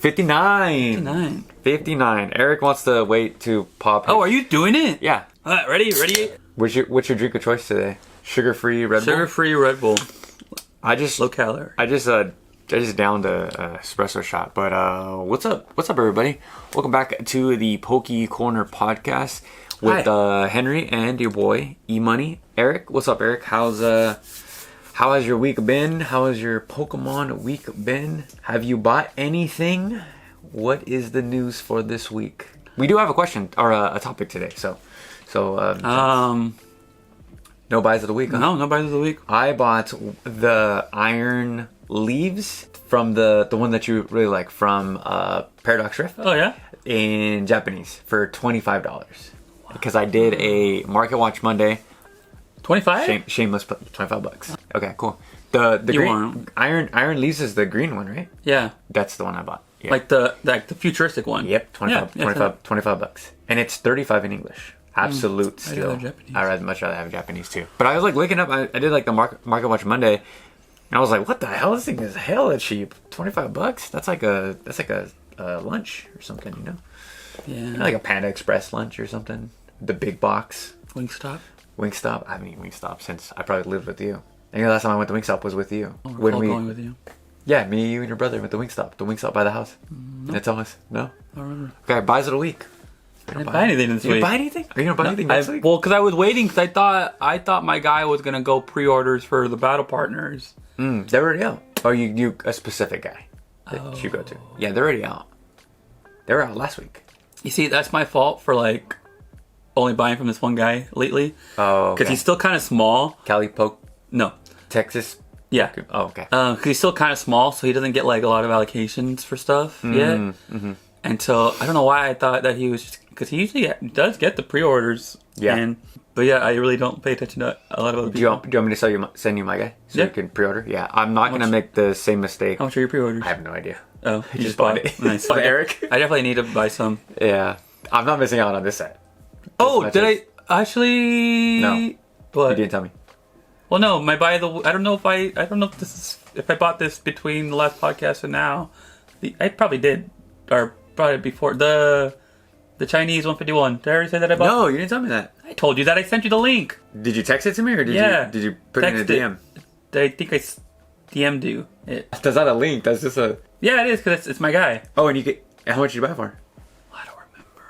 59. 59. Eric wants to wait to pop. Oh, are you doing it? Yeah. All right, ready? What's your drink of choice today? Sugar-free Red Bull? Sugar-free Red Bull. Low calorie. I just downed a espresso shot. But what's up? What's up, everybody? Welcome back to the Pokey Corner podcast with Henry and your boy E-Money. Eric, what's up, Eric? How has your week been? How has your Pokemon week been? Have you bought anything? What is the news for this week? We do have a question or a topic today. So no buys of the week. Huh? No buys of the week. I bought the Iron Leaves from the one that you really like from Paradox Rift. Oh yeah. In Japanese for $25 because I did a Market Watch Monday. 25? Shameless, $25. Okay, cool. The green Iron Leaves is the green one, right? Yeah. That's the one I bought. Yeah. Like the futuristic one. Yep, $25. And it's 35 in English. Absolute steal. I'd much rather have Japanese too. But I was like looking up. I did like the Market Watch Monday, and I was like, "What the hell? This thing is hella cheap. $25. That's like a lunch or something, you know? Yeah. Like a Panda Express lunch or something. The big box. Wingstop. I haven't eaten Wingstop since I probably lived with you. I think the last time I went to Wingstop was with you. Oh, going with you. Yeah, me, you, and your brother went to Wingstop. The Wingstop by the house. No. It's almost no. I don't remember. Okay, buys of the week. I didn't buy anything this week. You buy anything? Are you gonna buy anything next week? Well, because I was waiting. Because I thought my guy was gonna go pre-orders for the battle partners. They're already out. Or you a specific guy that you go to? Yeah, they're already out. They were out last week. You see, that's my fault for like only buying from this one guy lately. Oh, because he's still kind of small. Cali Poke. No. Texas. Yeah. Oh, okay. Because he's still kind of small, so he doesn't get like a lot of allocations for stuff yet. Mm-hmm. And so I don't know why I thought that he was just because he usually does get the pre-orders. Yeah. But yeah, I really don't pay attention to a lot of other people. Do you want me to send you my guy so you can pre-order? Yeah. I'm not gonna make the same mistake. How much are your pre-orders? I have no idea. Oh, you just bought it. Nice. Eric. I definitely need to buy some. Yeah. I'm not missing out on this set. Oh, did I actually? No. What? You didn't tell me. Well, no. I don't know if I bought this between the last podcast and now. I probably did, or probably before the Chinese 151. Did I already say that I bought? No, you didn't tell me that. I told you that. I sent you the link. Did you text it to me or did you put it in a DM? I think I DM'd you it. That's not a link. That's just a. Yeah, it is because it's my guy. Oh, and how much did you buy it for? I don't remember.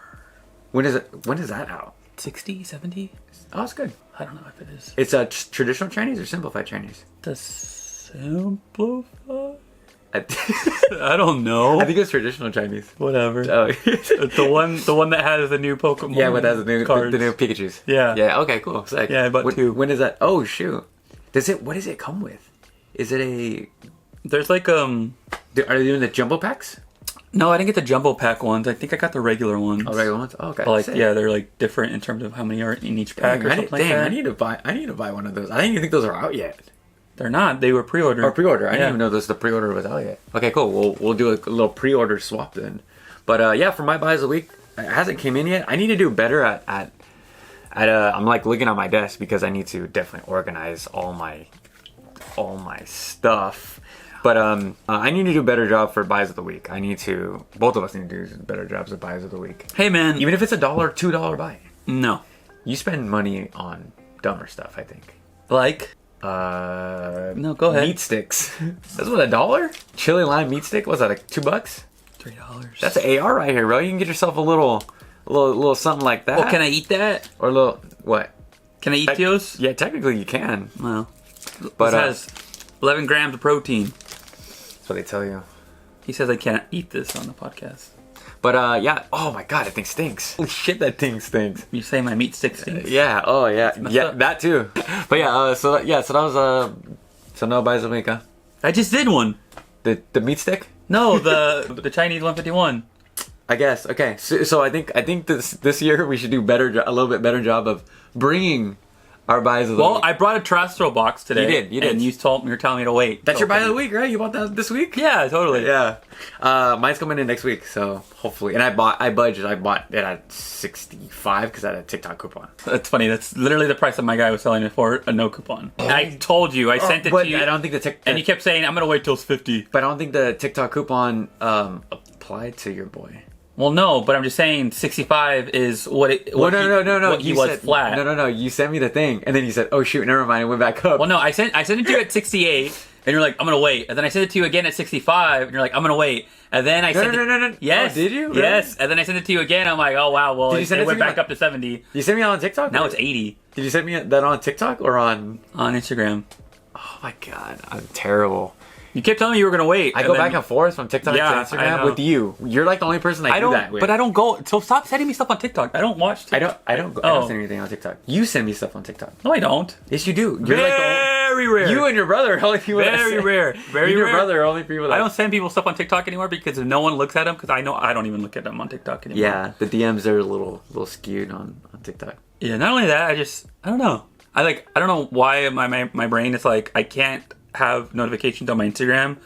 When is that out? 60, 70? Oh, it's good. I don't know if it is. It's a traditional Chinese or simplified Chinese? The simplified? I don't know. I think it's traditional Chinese. Whatever. Oh. the one that has the new Pokemon. Yeah, but has the new Pikachus. Yeah. Yeah. Okay. Cool. Sick. Yeah, I bought two. When is that? Oh shoot. What does it come with? Is it a? There's like Are they doing the jumbo packs? No, I didn't get the jumbo pack ones. I think I got the regular ones. Oh, regular ones. Oh, okay. But they're like different in terms of how many are in each pack or something like that. I need to buy one of those. I didn't even think those are out yet. They're not. They were pre-ordered. Or pre-order. I didn't even know the pre-order was out yet. Okay, cool. We'll do a little pre-order swap then. But yeah, for my buys of the week, it hasn't came in yet. I need to do better at I'm like looking at my desk because I need to definitely organize all my stuff. But I need to do a better job for buys of the week. Both of us need to do better jobs at buys of the week. Hey man, even if it's $1, $2 buy. No, you spend money on dumber stuff. I think. Like. No, go ahead. Meat sticks. That's what, $1? Chili lime meat stick. What's that? Like $2? $3. That's an AR right here, bro. You can get yourself a little something like that. Well, can I eat that? Or a little what? Can I eat those? Yeah, technically you can. Well, but it has 11 grams of protein. That's what they tell you. He says I can't eat this on the podcast. But yeah. Oh my god, that thing stinks. Holy shit, that thing stinks. You say my meat stick stinks? Yeah. Oh yeah. Yeah, up. that too. But yeah. So that was so no buys a week, huh? I just did one. The meat stick? No, the Chinese 151. I guess. Okay. So I think this year we should do a little bit better job of bringing Our buys of the Well, week. I brought a Trastro box today. You did. And you were telling me to wait. That's your buy of the week, right? You bought that this week? Yeah, totally. Yeah. Mine's coming in next week, so hopefully. And I bought it at 65 because I had a TikTok coupon. That's funny. That's literally the price that my guy was selling it for, a no coupon. I told you. I sent it to you. I don't think the and you kept saying, I'm going to wait till it's 50. But I don't think the TikTok coupon applied to your boy. Well, no, but I'm just saying 65 is what it. What No. What he was flat. No. You sent me the thing, and then you said, "Oh shoot, never mind." It went back up. Well, no, I sent it to you at 68, and you're like, "I'm gonna wait." And then I sent it to you again at 65, and you're like, "I'm gonna wait." And then I sent No. Yes. Oh, did you? Really? Yes. And then I sent it to you again. I'm like, "Oh wow, well, it went back up to 70." You sent me on TikTok. Now it's 80 Did you send me that on TikTok or on Instagram. Oh my god, I'm terrible. You kept telling me you were gonna wait. I go back and forth from TikTok to I Instagram know. with you. You're like the only person I do that with. But I don't go. So stop sending me stuff on TikTok. I don't watch TikTok. I don't send anything on TikTok. You send me stuff on TikTok. No, I don't. Yes, you do. You're like Very rare. You and your brother are only people that Very rare. Very you and your rare. brother are only people that I don't send people stuff on TikTok anymore because if no one looks at them, because I know I don't even look at them on TikTok anymore. Yeah, the DMs are a little skewed on TikTok. Yeah, not only that, I don't know. I don't know why my brain is like, I can't have notifications on my Instagram,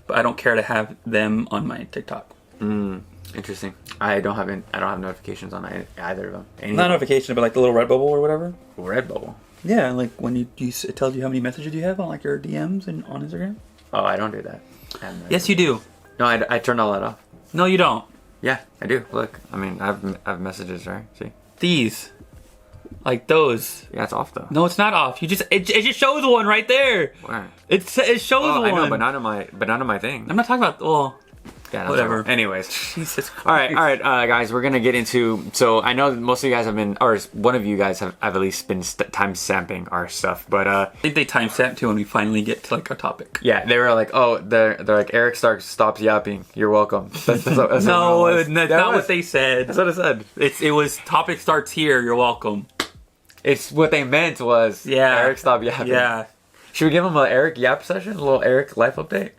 but I don't care to have them on my TikTok. Interesting. I don't have notifications on either of them. Not notifications, but like the little red bubble or whatever. Redbubble. Yeah, like when it tells you how many messages you have on like your DMs and on Instagram. Oh, I don't do that. Yes, you do. No, I turned all that off. No, you don't. Yeah, I do. Look, I mean, I have messages, right? See? These. Like those. Yeah, it's off though. No, it's not off. It just shows one right there. Where? It shows one. I know, but not on my thing. I'm not talking about. Well, Yeah, whatever. Anyways. Jesus Christ. All right, guys, we're gonna get into. So I know that most of you guys have been, or one of you guys have at least been time stamping our stuff, but I think they timestamp too when we finally get to like a topic. yeah, they were like, oh, they're like, Eric Stark stops yapping. You're welcome. That's No, that's not what they said. That's what it said. It was topic starts here. You're welcome. It's what they meant was Eric stop yapping. Yeah. Should we give him an Eric yap session? A little Eric life update?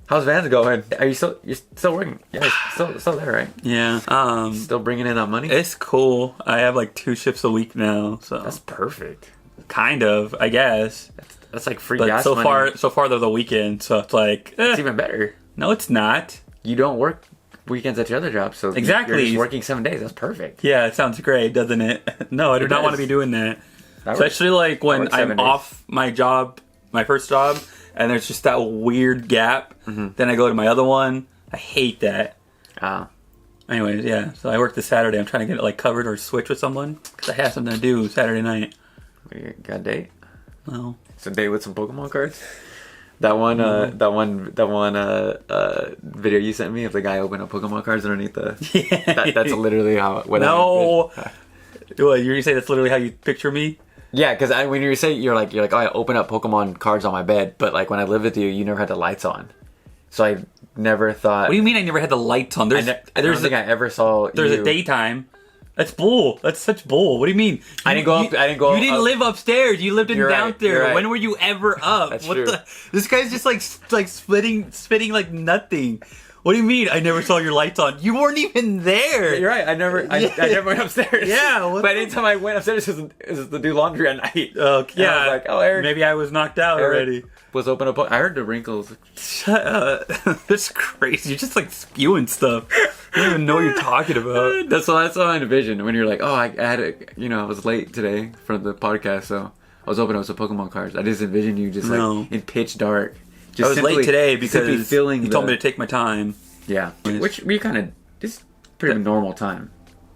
How's Vans going? You're still working? Yeah, still there, right? Yeah. Still bringing in that money? It's cool. I have like 2 shifts a week now, so That's perfect. kind of, I guess. That's like free But gas so money. far they're the weekend, so it's like It's even better. no, it's not. You don't work weekends at your other job, so Exactly. you're just working 7 days. That's perfect. Yeah, it sounds great, doesn't it? No, I do It not want does. to be doing that. That Especially like when works 7 I'm days. off my job, my first job, and there's just that weird gap. Then I go to my other one. I hate that. Anyways, yeah. So I work this Saturday. I'm trying to get it like covered or switch with someone because I have something to do Saturday night. You got a date? Well, Some date with some Pokemon cards? That one video you sent me of the guy opening up Pokemon cards underneath the. That's literally how. no. What, you say that's literally how you picture me? Yeah, because when you say you're like, oh, I open up Pokemon cards on my bed, but like when I lived with you, you never had the lights on, so I never thought. What do you mean I never had the lights on? I don't think I ever saw. There's a daytime. That's bull. That's such bull. What do you mean? I didn't go up. You didn't live upstairs. You lived in You're right, down there. you're right. When were you ever up? That's what true. This guy's just like spitting like nothing. What do you mean? I never saw your lights on. You weren't even there. You're right. I never went upstairs. Yeah, what but anytime I went upstairs, it was to do laundry at night. Yeah. I was like, oh, Eric. Maybe I was knocked out Eric already. was open up. I heard the wrinkles. Shut up. That's crazy. You're just like spewing stuff. You don't even know what you're talking about. That's what I envisioned when you're like, oh, I had it. I was late today for the podcast, so I was opening up some Pokemon cards. I just envisioned you just like in pitch dark. Just I was late today because feeling you told me to take my time. Yeah, which we kind of just pretty normal time.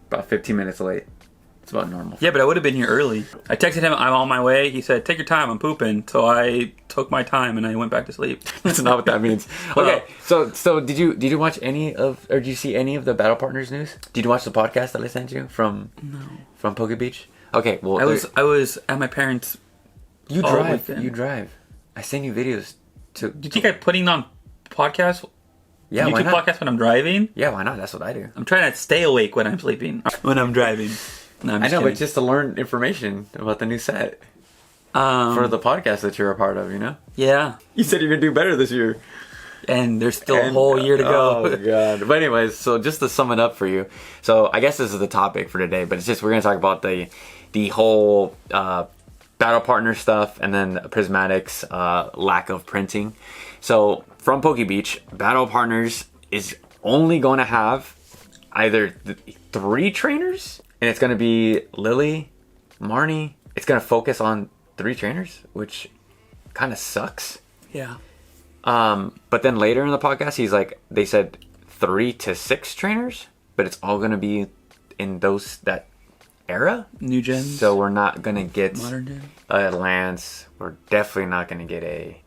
About 15 minutes late. It's about normal. Yeah, but I would have been here early. I texted him, I'm on my way. He said, take your time, I'm pooping. So I took my time and I went back to sleep. That's not what that means. Okay, so did you watch did you see any of the Battle Partners news? Did you watch the podcast that I sent you from Poke Beach? Okay, well I was at my parents'. You all drive. weekend. You drive. I send you videos to. Do you think I'm putting on podcasts? Yeah, why YouTube not? podcasts when I'm driving? Yeah, why not? That's what I do. I'm trying to stay awake when I'm sleeping. When I'm driving. No, I'm I just know, kidding. but just to learn information about the new set for the podcast that you're a part of, Yeah. You said you're gonna do better this year. And there's still a whole year to go. Oh god! But anyways, so just to sum it up for you, so I guess this is the topic for today. But it's just we're gonna talk about the whole battle partner stuff, and then Prismatic's lack of printing. So from Poke Beach, battle partners is only going to have either 3 trainers, and it's going to be Lily, Marnie. It's going to focus on 3 trainers, which kind of sucks. Yeah. But then later in the podcast, he's like, they said 3 to 6 trainers, but it's all going to be in that era. New gens. So we're not going to get modern gen. A Lance. We're definitely not going to get a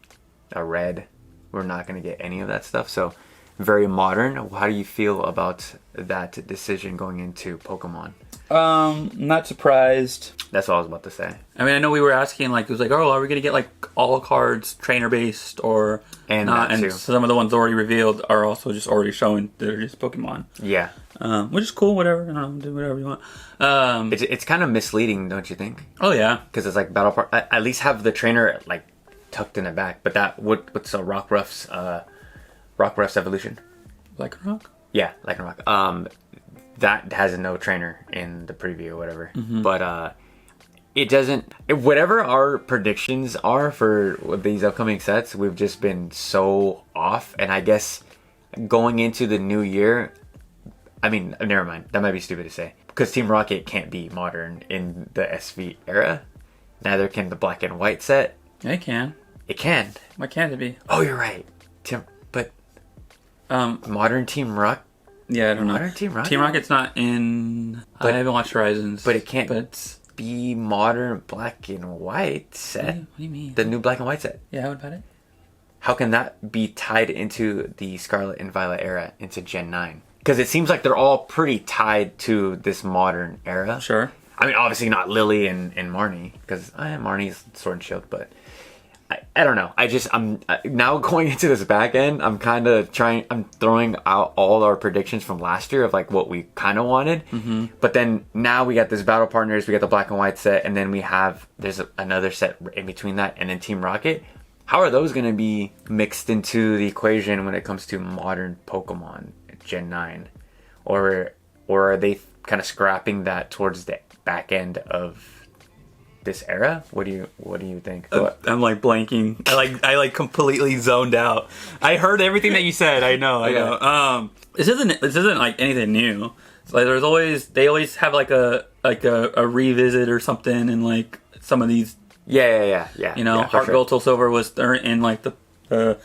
Red. We're not going to get any of that stuff. So very modern. How do you feel about that decision going into Pokemon? Not surprised. That's what I was about to say. I mean, I know we were asking, like, it was like, oh, are we going to get, like, all cards trainer-based or and not? That too. And some of the ones already revealed are also just already showing they're just Pokemon. Yeah. Which is cool, whatever. I don't know, do whatever you want. It's kind of misleading, don't you think? Oh, yeah. Because it's like Battle Part. At least have the trainer, like, tucked in the back. But what's Rockruff's evolution? Lycanroc? Yeah, Lycanroc. That has no trainer in the preview or whatever. Mm-hmm. But it doesn't... Whatever our predictions are for these upcoming sets, we've just been so off. And I guess going into the new year... I mean, never mind. That might be stupid to say. Because Team Rocket can't be modern in the SV era. Neither can the black and white set. Yeah, it can. It can. Why can't it be? Oh, you're right. Modern Team Rocket... Yeah, I don't know. Modern Team Rocket? Team Rocket's not in... I haven't watched Horizons. But it can't be modern black and white set. What do you mean? The new black and white set. Yeah, what about it? How can that be tied into the Scarlet and Violet era, into Gen 9? Because it seems like they're all pretty tied to this modern era. Sure. I mean, obviously not Lily and Marnie, because Marnie's Sword and Shield, but... I don't know. I'm now going into this back end. I'm throwing out all our predictions from last year of like what we kind of wanted. Mm-hmm. But then now we got this battle partners. We got the black and white set, and then there's another set in between that, and then Team Rocket. How are those going to be mixed into the equation when it comes to modern Pokemon Gen 9, or are they kind of scrapping that towards the back end of this era? What do you think? I'm like blanking. I completely zoned out. I heard everything that you said. I know. This isn't like anything new. It's like they always have like a revisit or something in like some of these. Yeah. You know, Heart Gold Soul Silver was in like the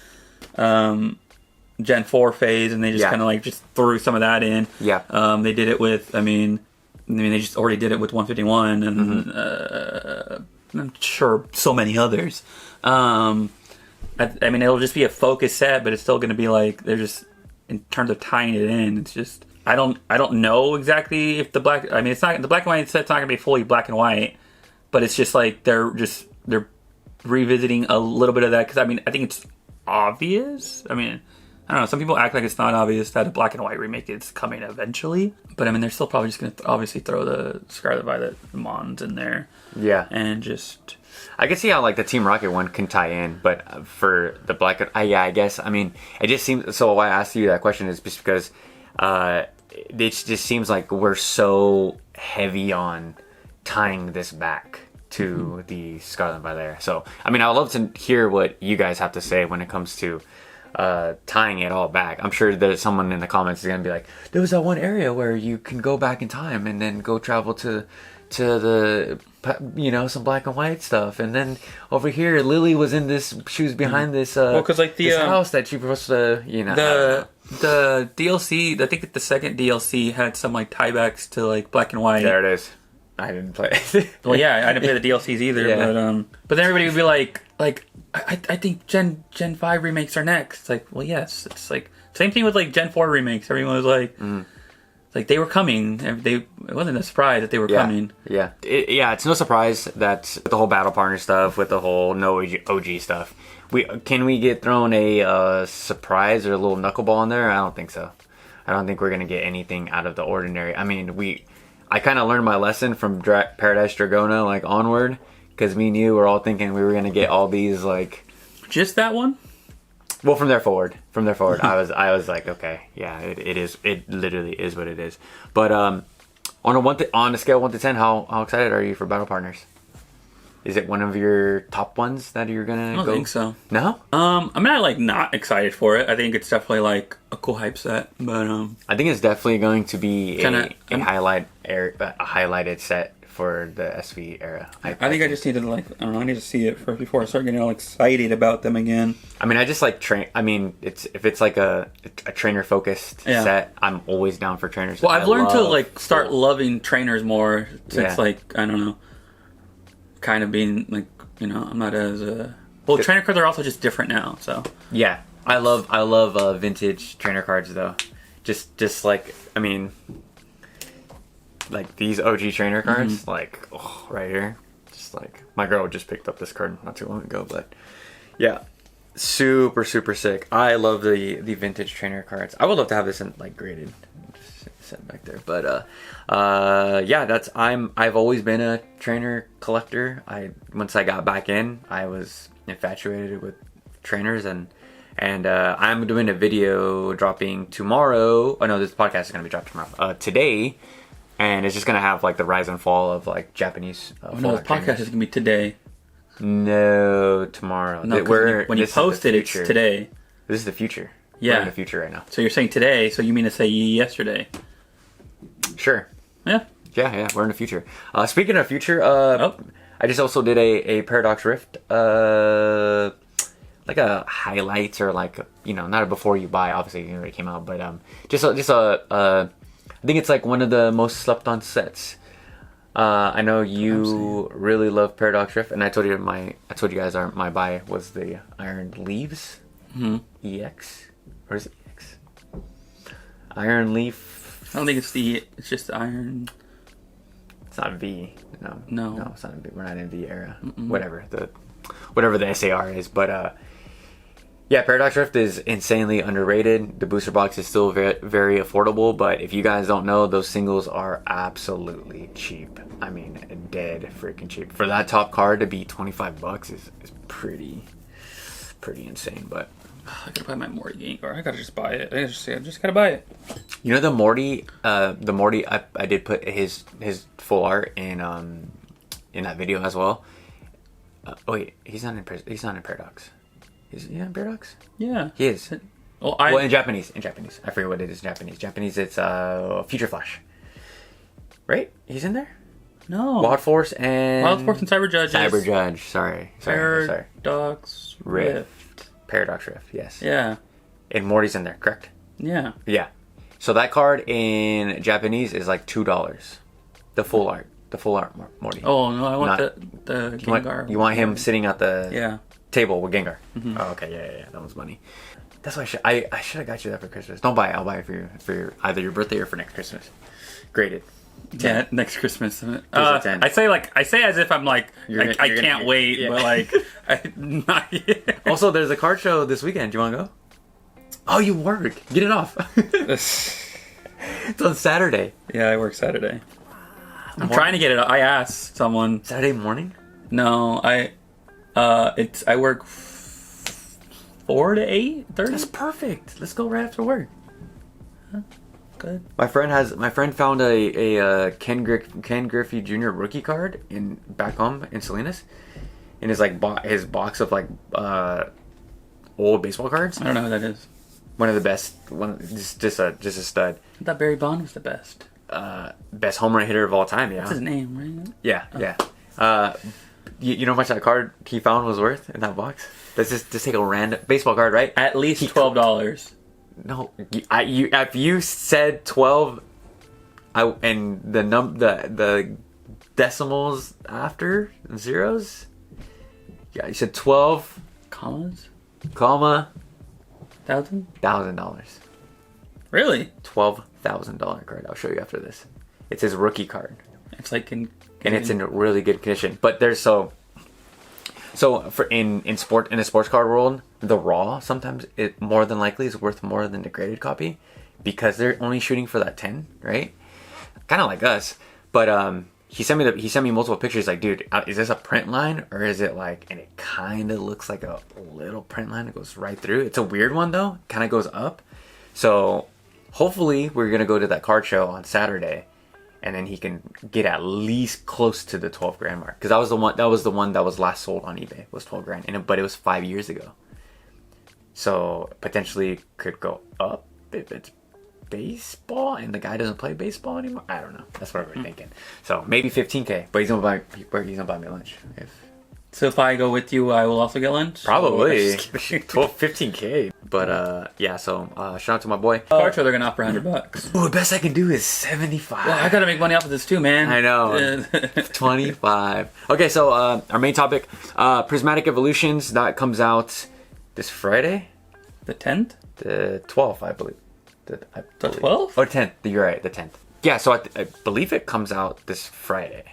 Gen 4 phase, and they just kind of like just threw some of that in. Yeah. They did it with. I mean, they just already did it with 151, and I'm sure so many others. I mean, it'll just be a focus set, but it's still going to be like they're just in terms of tying it in. It's just I don't know exactly if the black. I mean, it's not the black and white set's not going to be fully black and white, but it's just like they're revisiting a little bit of that because I mean I think it's obvious. I mean. I don't know, some people act like it's not obvious that a black and white remake is coming eventually. But I mean, they're still probably just going to obviously throw the Scarlet Violet Mons in there. Yeah. And just... I can see how like the Team Rocket one can tie in, but for the black... I guess, I mean, it just seems... So why I asked you that question is just because it just seems like we're so heavy on tying this back to the Scarlet Violet era. So, I mean, I would love to hear what you guys have to say when it comes to... tying it all back. I'm sure that someone in the comments is gonna be like, there was that one area where you can go back in time and then go travel to the some black and white stuff, and then over here Lily was in this, she was behind this because like the this house that she was supposed to the DLC, I think the second DLC had some like tiebacks to like black and white. There it is. I didn't play it. Well, yeah, I didn't play the DLCs either. Yeah. But then everybody would be like I think Gen 5 remakes are next. It's like, well, yes. It's like same thing with like Gen 4 remakes. Everyone was like, like they were coming. It wasn't a surprise that they were coming. Yeah, it's no surprise that with the whole battle partner stuff, with the whole no OG stuff, can we get thrown a surprise or a little knuckleball in there? I don't think so. I don't think we're gonna get anything out of the ordinary. I mean, I kind of learned my lesson from Paradise Dragona, like onward, because me and you were all thinking we were gonna get all these like. Just that one? Well, from there forward, I was like, okay, yeah, it literally is what it is. But on a scale of 1 to 10, how excited are you for Battle Partners? Is it one of your top ones that you're gonna go? I don't think so. No? I'm not like not excited for it. I think it's definitely like a cool hype set, but I think it's definitely going to be Kinda- a highlighted set for the SV era. I think I just need to like I don't know. I need to see it first before I start getting all excited about them again. I mean, I just like train. I mean, if it's like a trainer focused set, I'm always down for trainers. Well, I've learned to like start loving trainers more since Yeah. like I don't know, kind of being like I'm not as well. Trainer cards are also just different now, so Yeah, I love vintage trainer cards though. Just like I mean, like these OG trainer cards, like right here. Just like my girl just picked up this card not too long ago, but yeah, super sick. I love the vintage trainer cards. I would love to have this in like graded. Just set back there, but yeah, I've always been a trainer collector. Once I got back in, I was infatuated with trainers and I'm doing a video dropping tomorrow. Oh no, this podcast is gonna be dropped tomorrow. Today, and it's just gonna have like the rise and fall of like Japanese. no, the podcast is gonna be today. No, tomorrow. No, when you post it, it's today. This is the future. Yeah, we're in the future right now. So you're saying today? So you mean to say yesterday? Sure. Yeah. Yeah, we're in the future. Speaking of future, I just also did a Paradox Rift, like a highlights or like not a before you buy. Obviously, it already came out, but just a I think it's like one of the most slept on sets. I know you really love Paradox Rift, and I told you guys my buy was the Iron Leaves EX, or is it EX? Iron Leaf. I don't think it's just Iron. It's not V. No, it's not a V. We're not in V era. Whatever the SAR is, but yeah, Paradox Rift is insanely underrated. The booster box is still very, very affordable, but if you guys don't know, those singles are absolutely cheap. I mean, dead freaking cheap. For that top card to be $25 is pretty insane, but I gotta buy my Morty game, or I gotta just buy it. I just gotta buy it. You know the Morty, I did put his full art in that video as well. Oh wait, he's not in Paradox. Is he in Paradox? Yeah, he is. Well, in Japanese. I forget what it is in Japanese. Japanese, it's Future Flash. Right? He's in there. No. Wild Force and Cyber Judge. Cyber Judge. Sorry. Paradox Rift. Paradox Rift. Yes. Yeah. And Morty's in there, correct? Yeah. Yeah. So that card in Japanese is like $2. The full art. Morty. Oh no, I want the Gengar. You want him sitting at the table with Gengar. Mm-hmm. Oh, okay, yeah, that was money. That's why I should have got you that for Christmas. Don't buy it. I'll buy it for either your birthday or for next Christmas. Graded. Yeah, next Christmas. I say as if I'm like I can't wait, but like not yet. Also, there's a card show this weekend. Do you want to go? Oh, you work. Get it off. It's on Saturday. Yeah, I work Saturday. I'm trying to get it. I asked someone Saturday morning. No, I work 4 to 8:30. That's perfect. Let's go right after work. Huh? Good. My friend found a Ken Griffey Jr. rookie card back home in Salinas, in his like his box of like old baseball cards. I don't know who that is. One of the best. Just a stud. I thought Barry Bonds was the best. Best home run hitter of all time. Yeah. That's his name, right? Yeah, yeah. You know how much that card he found was worth in that box? Let's just take a random baseball card, right? At least $12. No, if you said 12, and the decimals after zeros, yeah, you said 12 commas, $1,000. Really? $12,000 card. I'll show you after this. It's his rookie card. It's like and it's in really good condition. But there's so for in a sports card world, the raw sometimes it more than likely is worth more than the graded copy because they're only shooting for that 10, right? Kind of like us. But he sent me multiple pictures. Like, dude, is this a print line or is it like? And it kind of looks like a little print line that goes right through. It's a weird one though. Kind of goes up. So hopefully we're gonna go to that card show on Saturday. and then he can get at least close to the 12 grand mark. Because that was the one that was last sold on eBay, was 12 grand, but it was 5 years ago. So potentially could go up if it's baseball and the guy doesn't play baseball anymore. I don't know. That's what we're thinking. So maybe 15K, but he's gonna buy me lunch. So if I go with you, I will also get lunch? Probably 15K. But yeah, so shout out to my boy. Car show, they're gonna offer $100. Ooh, the best I can do is 75. Well, I gotta make money off of this too, man. I know. 25. Okay, so our main topic, Prismatic Evolutions, that comes out this Friday. The 10th? The 12th, I believe. The 12th? Or 10th. You're right, the 10th. Yeah, so I believe it comes out this Friday,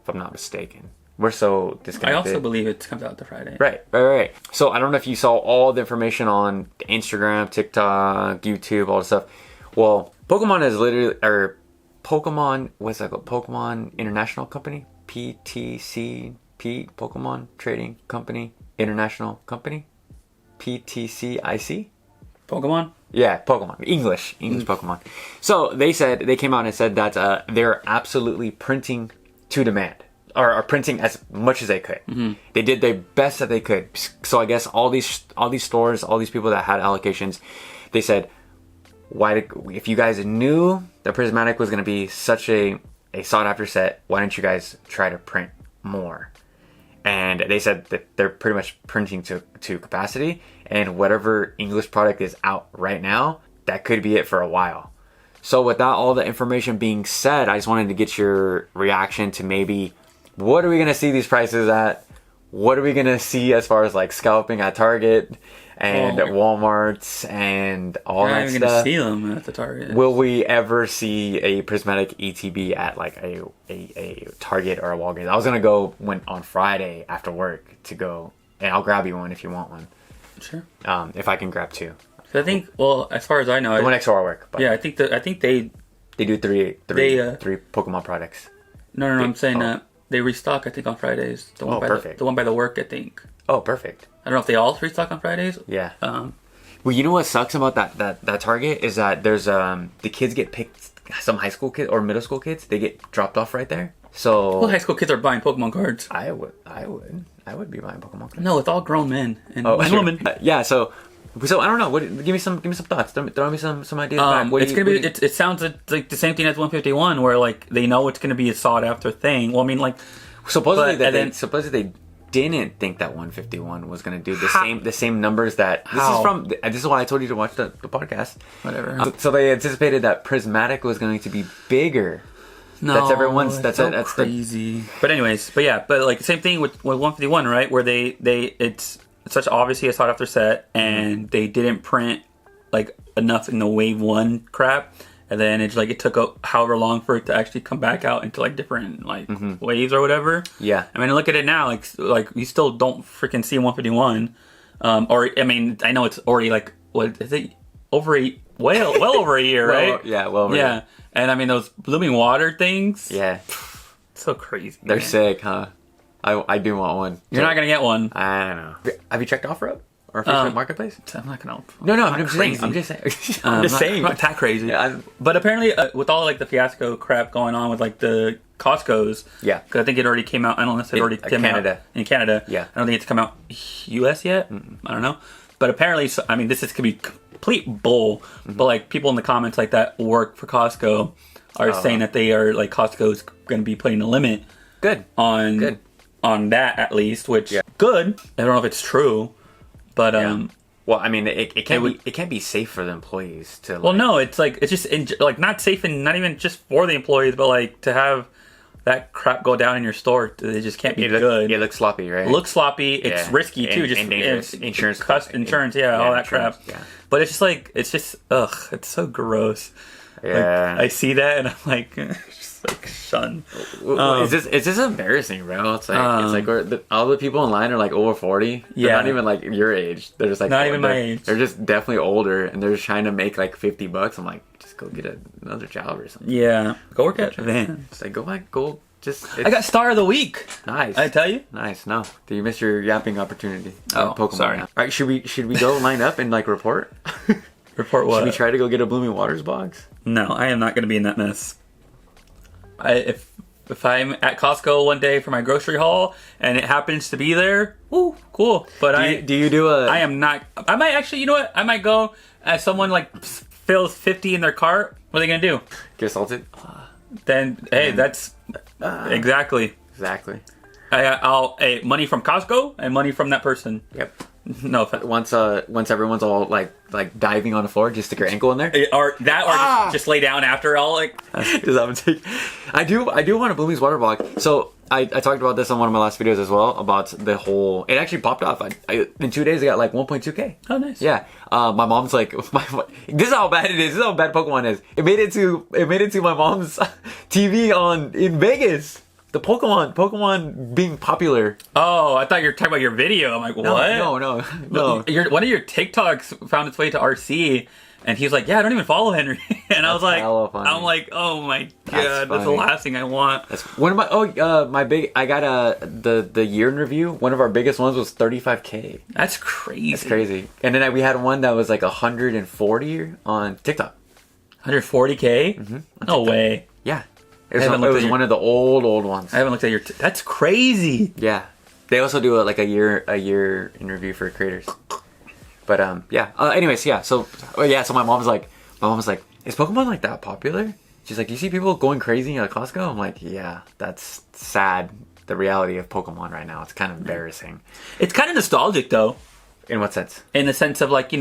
if I'm not mistaken. We're so disconnected. I also believe it comes out the Friday. Right. So I don't know if you saw all the information on Instagram, TikTok, YouTube, all the stuff. Well, Pokemon is literally, or Pokemon, what's that called? Pokemon International Company? PTCP, Pokemon Trading Company, International Company? PTCIC? Pokemon? Yeah, Pokemon. English Pokemon. So they came out and said that they're absolutely printing to demand. Or printing as much as they could. Mm-hmm. They did their best that they could. So I guess all these stores, all these people that had allocations, they said, if you guys knew that Prismatic was going to be such a sought after set, why didn't you guys try to print more? And they said that they're pretty much printing to capacity, and whatever English product is out right now, that could be it for a while. So without all the information being said, I just wanted to get your reaction to maybe, what are we going to see these prices at? What are we going to see as far as like scalping at Target and Walmart's and all that stuff? We're not even going to see them at the Target. Will we ever see a Prismatic ETB at like a Target or a Walgreens? I was going to go on Friday after work to go, and I'll grab you one if you want one. Sure. If I can grab two. So I think, well, as far as I know, the one next to our work. But yeah, I think they do three Pokemon products. No, I'm saying that. They restock, I think, on Fridays. The one by the work, I think. Oh, perfect. I don't know if they all restock on Fridays. Yeah. Well, you know what sucks about that Target is that there's the kids get picked. Some high school kids or middle school kids, they get dropped off right there. So well, high school kids are buying Pokemon cards. I would be buying Pokemon cards. No, it's all grown men and women. Yeah. So I don't know. Give me some thoughts. Throw me some ideas. It sounds like the same thing as 151, where like they know it's gonna be a sought after thing. Well, I mean, like supposedly they didn't think that 151 was gonna do the same numbers that this is why I told you to watch the podcast. Whatever. So they anticipated that Prismatic was going to be bigger. No, that's crazy. But like the same thing with 151, right? Where it's such obviously a sought after set, and they didn't print like enough in the wave 1 crap, and then it took however long for it to actually come back out into like different waves or whatever. Yeah, I mean, look at it now, like you still don't freaking see 151. Or I mean, I know it's already like what is it well over a year, right? Yeah, well over a year. And I mean those blooming water things. Yeah, so crazy. They're sick, huh? I do want one. You're not gonna get one. I don't know. Have you checked OfferUp or Facebook Marketplace? I'm not gonna. No, I'm just saying. I'm not that crazy. Yeah, but apparently, with all like the fiasco crap going on with like the Costco's, yeah, because I think it already came out. I don't know if it already came out in Canada. Yeah, I don't think it's come out US yet. I don't know, but apparently, I mean, could be complete bull. But like people in the comments like that work for Costco are saying that they are like Costco's going to be putting a limit. On that at least, which good. I don't know if it's true, but well, I mean, it can't be safe for the employees to. Well, no, it's just not safe, and not even just for the employees, but like to have that crap go down in your store, it just can't be good. It looks sloppy, right? It looks sloppy. It's risky too. And dangerous. Insurance, all that crap. Yeah. But it's it's so gross. Yeah, like, I see that and I'm like, just like shun. Is this embarrassing, bro? It's like all the people in line are like over 40. They're not even like your age. They're just like not even my age. They're just definitely older, and they're just trying to make like $50. I'm like, just go get another job or something. Yeah, go work at Van. It's like go. I got Star of the Week. Nice. I tell you. Nice. No, did you miss your yapping opportunity? Pokemon. Sorry. All right, should we go line up and like report? Report what? Should we try to go get a Blooming Waters box? No, I am not going to be in that mess. if I'm at Costco one day for my grocery haul and it happens to be there, woo, cool. But I am not. I might actually. You know what? I might go as someone like fills 50 in their cart. What are they gonna do? Get assaulted? Then hey, that's exactly. I'll money from Costco and money from that person. Yep. No offense. Once everyone's all like diving on the floor, just stick your ankle in there. Or just lay down after all like. I do want a Blooming's water block. So I talked about this on one of my last videos as well about the whole. It actually popped off. In 2 days I got like 1.2K. Oh, nice. Yeah. My mom's like, this is how bad it is. This is how bad Pokemon is. It made it to my mom's TV in Vegas. The Pokemon being popular. Oh, I thought you were talking about your video. I'm like, what? No. One of your TikToks found its way to RC, and he was like, "Yeah, I don't even follow Henry." And I was like, "I'm like, oh my god, that's the last thing I want." That's one of my I got the year in review. One of our biggest ones was 35K. That's crazy. That's crazy. And then we had one that was like 140 on TikTok. 140K? Mm-hmm. No way. Yeah. It was one of the old ones. I haven't looked at your. That's crazy. Yeah, they also do like a year in review for creators. But yeah. Anyways, yeah. So my mom's like, is Pokemon like that popular? She's like, you see people going crazy at Costco? I'm like, yeah, that's sad. The reality of Pokemon right now. It's kind of embarrassing. It's kind of nostalgic though. In what sense? In the sense of like,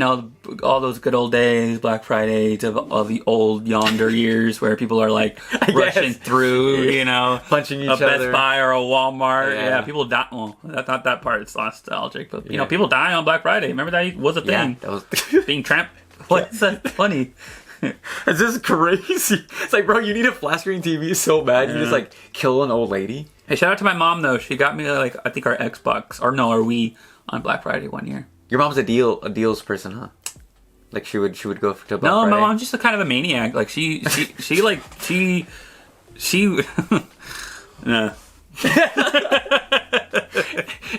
all those good old days, Black Fridays of the old yonder years where people are like rushing through, punching each other. A other. Best Buy or a Walmart. Yeah, people die. Well, that's not that part. It's nostalgic, but people die on Black Friday. Remember that was a thing. That was being tramped. What's that funny? It's just crazy. It's like, bro, you need a flat screen TV so bad. You just like kill an old lady. Hey, shout out to my mom though. She got me like I think our Xbox or Wii on Black Friday one year. Your mom's a deals person, huh? Like she would go to Black No, Friday? my mom's just a kind of a maniac. Like she nah.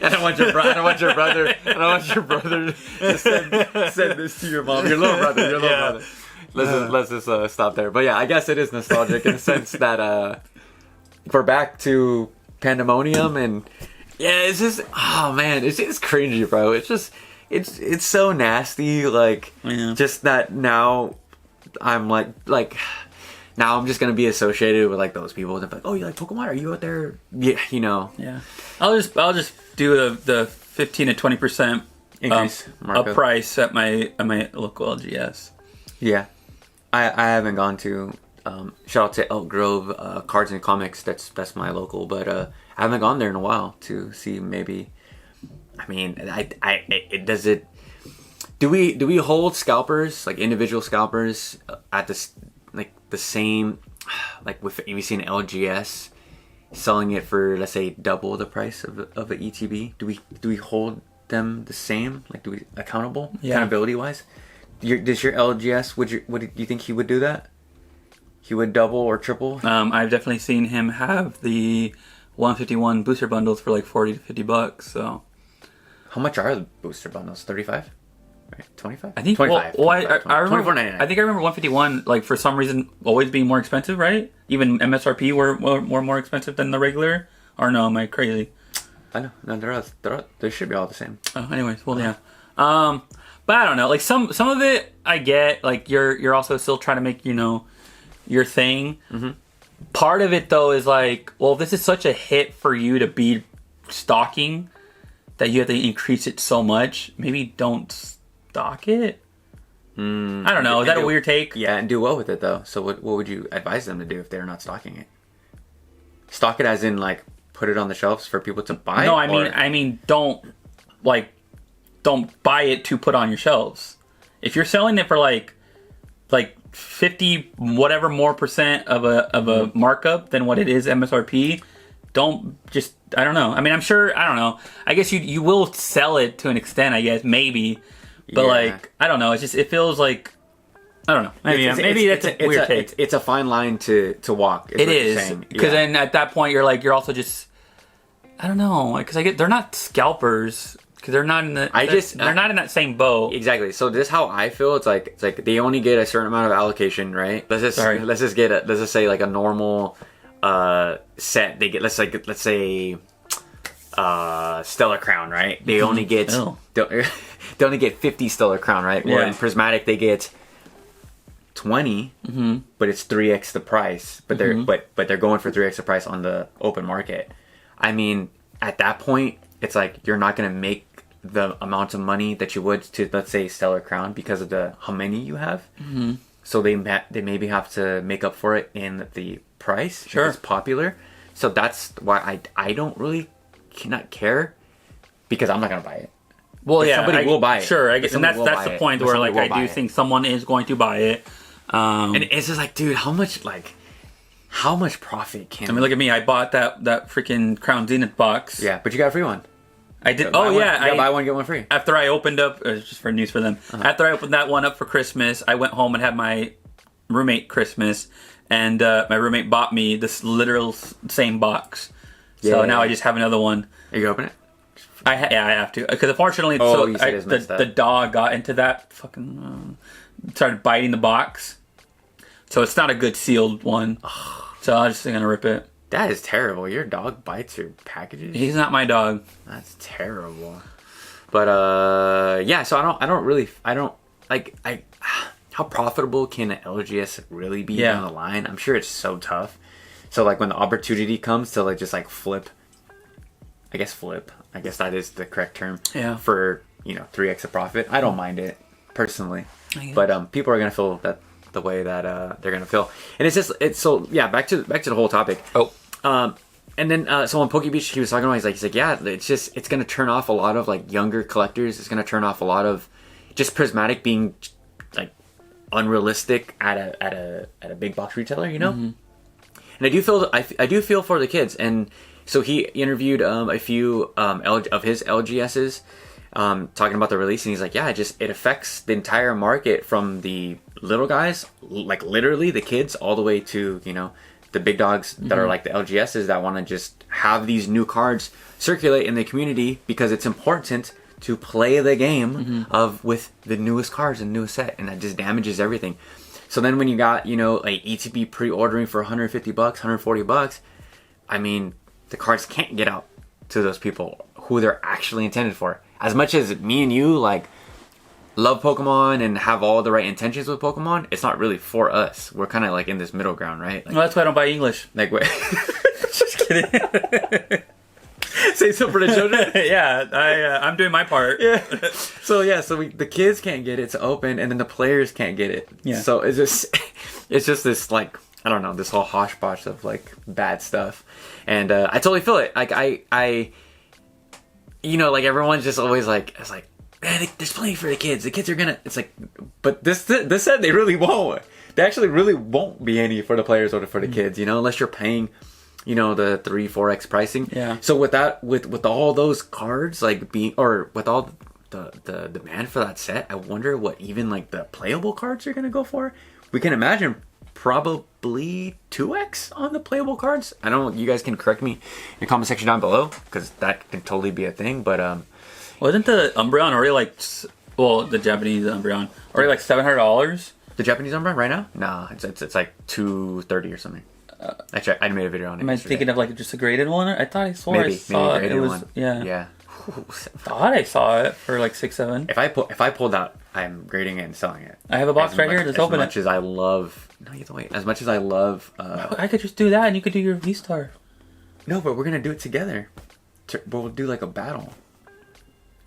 I don't want your brother to send this to your mom. Your little brother. Let's just stop there. But yeah, I guess it is nostalgic in the sense that we're back to pandemonium and yeah, it's just it's cringy, bro. It's just it's so nasty. Like just that now I'm like now I'm just gonna be associated with like those people. They're like, oh, you like Pokemon? Are you out there? Yeah, Yeah. I'll just do the 15 to 20% increase a price at my local LGS. Yeah, I haven't gone to. Shout out to Elk Grove Cards and Comics. That's my local, but I haven't gone there in a while to see maybe. I mean, do we hold scalpers, like individual scalpers, at this like the same, like with you see an LGS selling it for, let's say, double the price of an ETB? Do we hold them the same? Like, do we accountability wise? Does your LGS would you think he would do that? He would double or triple? I've definitely seen him have the 151 booster bundles for like $40 to $50. So, how much are the booster bundles? 35, right? 25? I think 25. I remember. $24.99. I think I remember 151 like for some reason always being more expensive, right? Even MSRP were more expensive than the regular. Or no, am I crazy? I know. No, they should be all the same. Oh, anyways, well, yeah. But I don't know. Like some of it, I get. Like you're also still trying to make your thing. Mm-hmm. Part of it though is like, well, this is such a hit for you to be stocking that you have to increase it so much. Maybe don't stock it. I don't know. Is that a weird take? Yeah, and do well with it though. So what would you advise them to do if they're not stocking it? Stock it as in like put it on the shelves for people to buy? No, I mean don't buy it to put on your shelves. If you're selling it for like 50 whatever more percent of a markup than what it is MSRP, I don't know. I mean, I'm sure, I don't know. I guess you will sell it to an extent, I guess, maybe. But like, I don't know. It feels like, I don't know. Maybe that's a weird take. It's a fine line to walk. It is. Because then at that point, you're also just, I don't know. Because they're not scalpers. Because they're not in they're not in that same boat. Exactly. So this is how I feel. It's like they only get a certain amount of allocation, right? Let's just say like a normal set, they get let's say Stellar Crown, right? They only get they only get 50 Stellar Crown, right? Where in Prismatic they get 20, but it's 3x the price. But they're but they're going for 3x the price on the open market. I mean, at that point, it's like you're not gonna make the amount of money that you would to, let's say, Stellar Crown because of how many you have. So they maybe have to make up for it in the price. Sure, it's popular. So that's why I don't really cannot care, because I'm not gonna buy it. Well, yeah, somebody will buy it. Sure, I guess, and that's the point where like I do think someone is going to buy it. And it's just like, dude, how much profit can? I mean, look at me. I bought that freaking Crown Zenith box. Yeah, but you got a free one. I did. I buy one get one free. After I opened up, just for news for them. After I opened that one up for Christmas, I went home and had my roommate Christmas, and my roommate bought me this literal same box. So now I just have another one. Are you open it? I have to, because unfortunately, the dog got into that fucking started biting the box, so it's not a good sealed one. So I'm just gonna rip it. That is terrible. Your dog bites your packages? He's not my dog. That's terrible. But yeah, so I don't like how profitable can an LGS really be down the line? I'm sure it's so tough. So like when the opportunity comes to like just like flip, I guess that is the correct term. Yeah. For 3x of profit, I don't mind it personally. But people are gonna feel that the way that they're gonna feel, and it's so yeah. Back to the whole topic. And then so on Poke Beach, he was talking about. He's like, yeah, it's gonna turn off a lot of like younger collectors. It's gonna turn off a lot of just Prismatic being like unrealistic at a big box retailer, And I do feel for the kids. And so he interviewed a few of his LGSs. Talking about the release, and he's like, yeah, it affects the entire market, from the little guys, like literally the kids, all the way to the big dogs that are like the LGSs that want to just have these new cards circulate in the community, because it's important to play the game with the newest cards and newest set, and that just damages everything. So then when you got like ETB pre-ordering for $150, $140, I mean, the cards can't get out to those people who they're actually intended for. As much as me and you like love Pokemon and have all the right intentions with Pokemon, it's not really for us. We're kind of like in this middle ground, right? Like, well, that's why I don't buy English. Like, wait. Just kidding. Say something for the children. Yeah, I'm doing my part. Yeah. So the kids can't get it to open, and then the players can't get it. Yeah. So it's just this like, I don't know, this whole hodgepodge of like bad stuff, and I totally feel it. Like I like everyone's just always like, it's like, man, there's plenty for the kids. The kids are gonna. It's like, but this said they really won't. They actually really won't be any for the players or for the kids. Unless you're paying, the 3-4x pricing. Yeah. So with that, with all those cards like being, or with all the demand for that set, I wonder what even like the playable cards are gonna go for. We can imagine probably 2x on the playable cards. I don't know, you guys can correct me in the comment section down below, because that can totally be a thing. But wasn't the Umbreon already like, well, the Japanese Umbreon already like $700? The Japanese Umbreon right now? Nah, it's like $230 or something. Actually, I made a video on it. Am I thinking of like just a graded one? I thought I saw it. It was one. Yeah. Thought I saw it for like 6-7. If I pulled out, I'm grading it and selling it. I have a box right here. Let's open it. As much as I love, no, you don't wait. As much as I love, I could just do that, and you could do your V-Star. No, but we're gonna do it together. We'll do like a battle.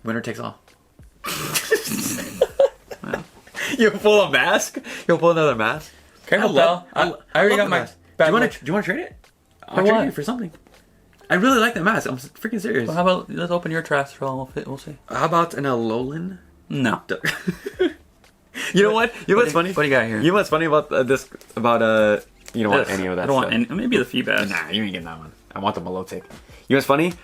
Winner takes all. Well, you'll pull a mask. You'll pull another mask. Careful, pal. I already got my. Do you want to trade it? I'll trade you for something. I really like that mask. I'm freaking serious. Well, how about let's open your trash roll? We'll see. How about an Alolan? No. You know what? You know what's funny? What do you got here? You know what's funny about this? About you don't want any of that. I don't want any. Maybe the feedback. Nah, you ain't getting that one. I want the Milotic. You know what's funny?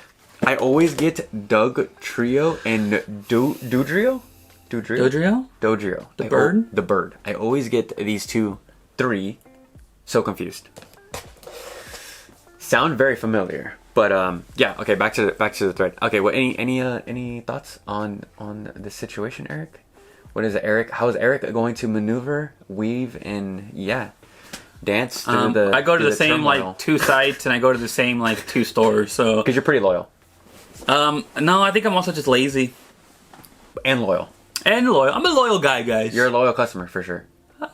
I always get Doug Trio and Dodrio. Dodrio? Dodrio. The bird? The bird. I always get these 3. So confused. Sound very familiar, but yeah. Okay, back to the thread. Okay, well, any thoughts on this situation, Eric? What is it, Eric? How is Eric going to maneuver, weave, and dance through the? I go to through the same turmoil? like 2 sites, and I go to the same like 2 stores. So Because you're pretty loyal no, I think I'm also just lazy and loyal. and loyal. I'm a loyal guy, guys. You're a loyal customer for sure. Uh,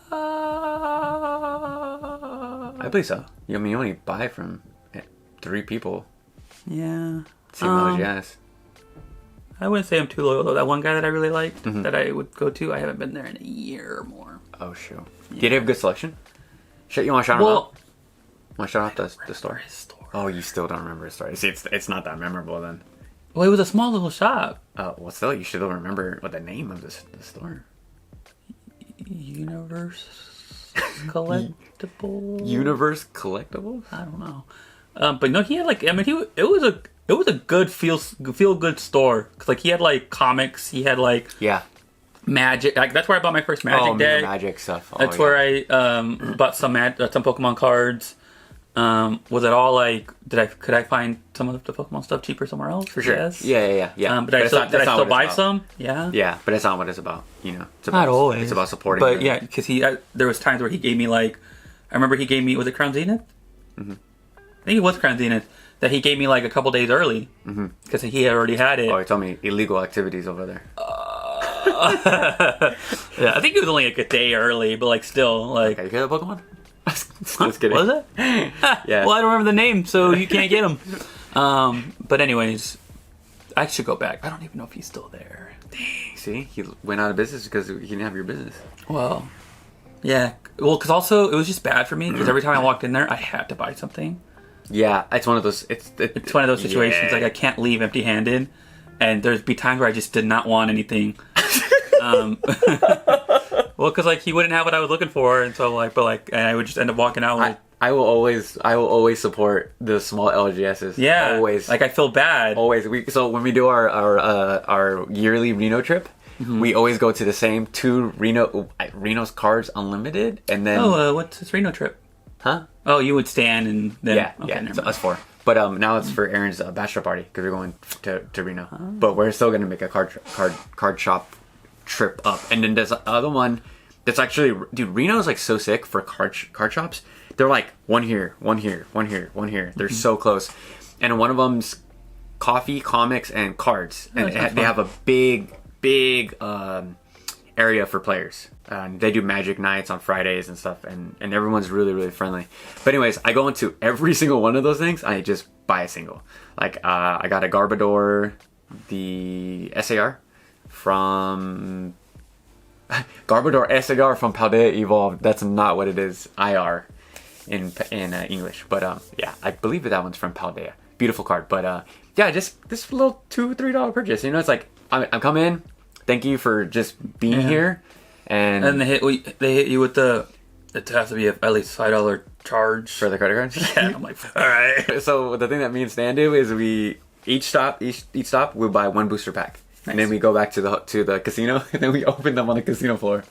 I believe so. I mean, you only buy from 3 people. yeah. Same as yes. I wouldn't say I'm too loyal though. That one guy that I really liked that I would go to, I haven't been there in a year or more. Oh shoot. Yeah. Did he have good selection? Shit, you want to shout him Well, out? Want to shout out the store? his store. Oh, you still don't remember his story. See, it's not that memorable then. Well, it was a small little shop. Well, still, you should still remember what the name of the store. Universe Collectible. Universe Collectibles? I don't know. But no, he had like, I mean, it was a good feel good store. 'Cause like he had like comics, he had like Yeah. Magic. Like that's where I bought my first Magic the deck. Magic stuff. That's where I bought some Pokemon cards. Was it all like? Could I find some of the Pokemon stuff cheaper somewhere else? For sure. Yes. Yeah. But did I still buy some? Yeah. Yeah, but that's not what it's about. You know, it's about, Not always. It's about supporting. But the- yeah, because there was times where he gave me like, I remember he gave me, was it Crown Zenith? Mm-hmm. I think it was Crown Zenith that he gave me like a couple days early because he had already had it. Oh, he told me illegal activities over there. Yeah, I think it was only like a day early, but like still like. Okay, you hear that Pokemon? Just kidding. Was it? Yeah. Well, I don't remember the name, so you can't get him. But anyways, I should go back. I don't even know if he's still there. Dang. See, he went out of business because he didn't have your business. Well, yeah. Well, because also it was just bad for me because every time I walked in there, I had to buy something. Yeah, it's one of those. It's one of those situations yeah. like I can't leave empty-handed, and there's be times where I just did not want anything. Well, because like he wouldn't have what I was looking for, and so like, and I would just end up walking out with. I will always support the small LGSs. Yeah, always. Like I feel bad. Always. So when we do our yearly Reno trip, we always go to the same 2 Reno's Cards Unlimited, and then what's this Reno trip? huh? Oh, you would stand and then It's us 4. But now it's for Aaron's bachelor party because we're going to Reno. But we're still gonna make a card shop trip up, and then there's the other one that's actually, dude, Reno is like so sick for card shops. They're like one here, one here, one here, one here. They're so close, and one of them's coffee, comics, and cards, and they have a big area for players. They do Magic nights on Fridays and stuff, and everyone's really, really friendly. But anyways, I go into every single one of those things. I just buy a single. Like I got a Garbodor, the SAR from Garbodor SAR from Paldea Evolved. That's not what it is. IR in English, but yeah, I believe that one's from Paldea. Beautiful card, but yeah, just this little $2-3 purchase. You know, it's like I'm coming in. Thank you for just being here. And they hit you with it has to be at least $5 charge for the credit cards. Yeah, I'm like, all right. So the thing that me and Stan do is we each stop we buy 1 booster pack, and then we go back to the casino, and then we open them on the casino floor.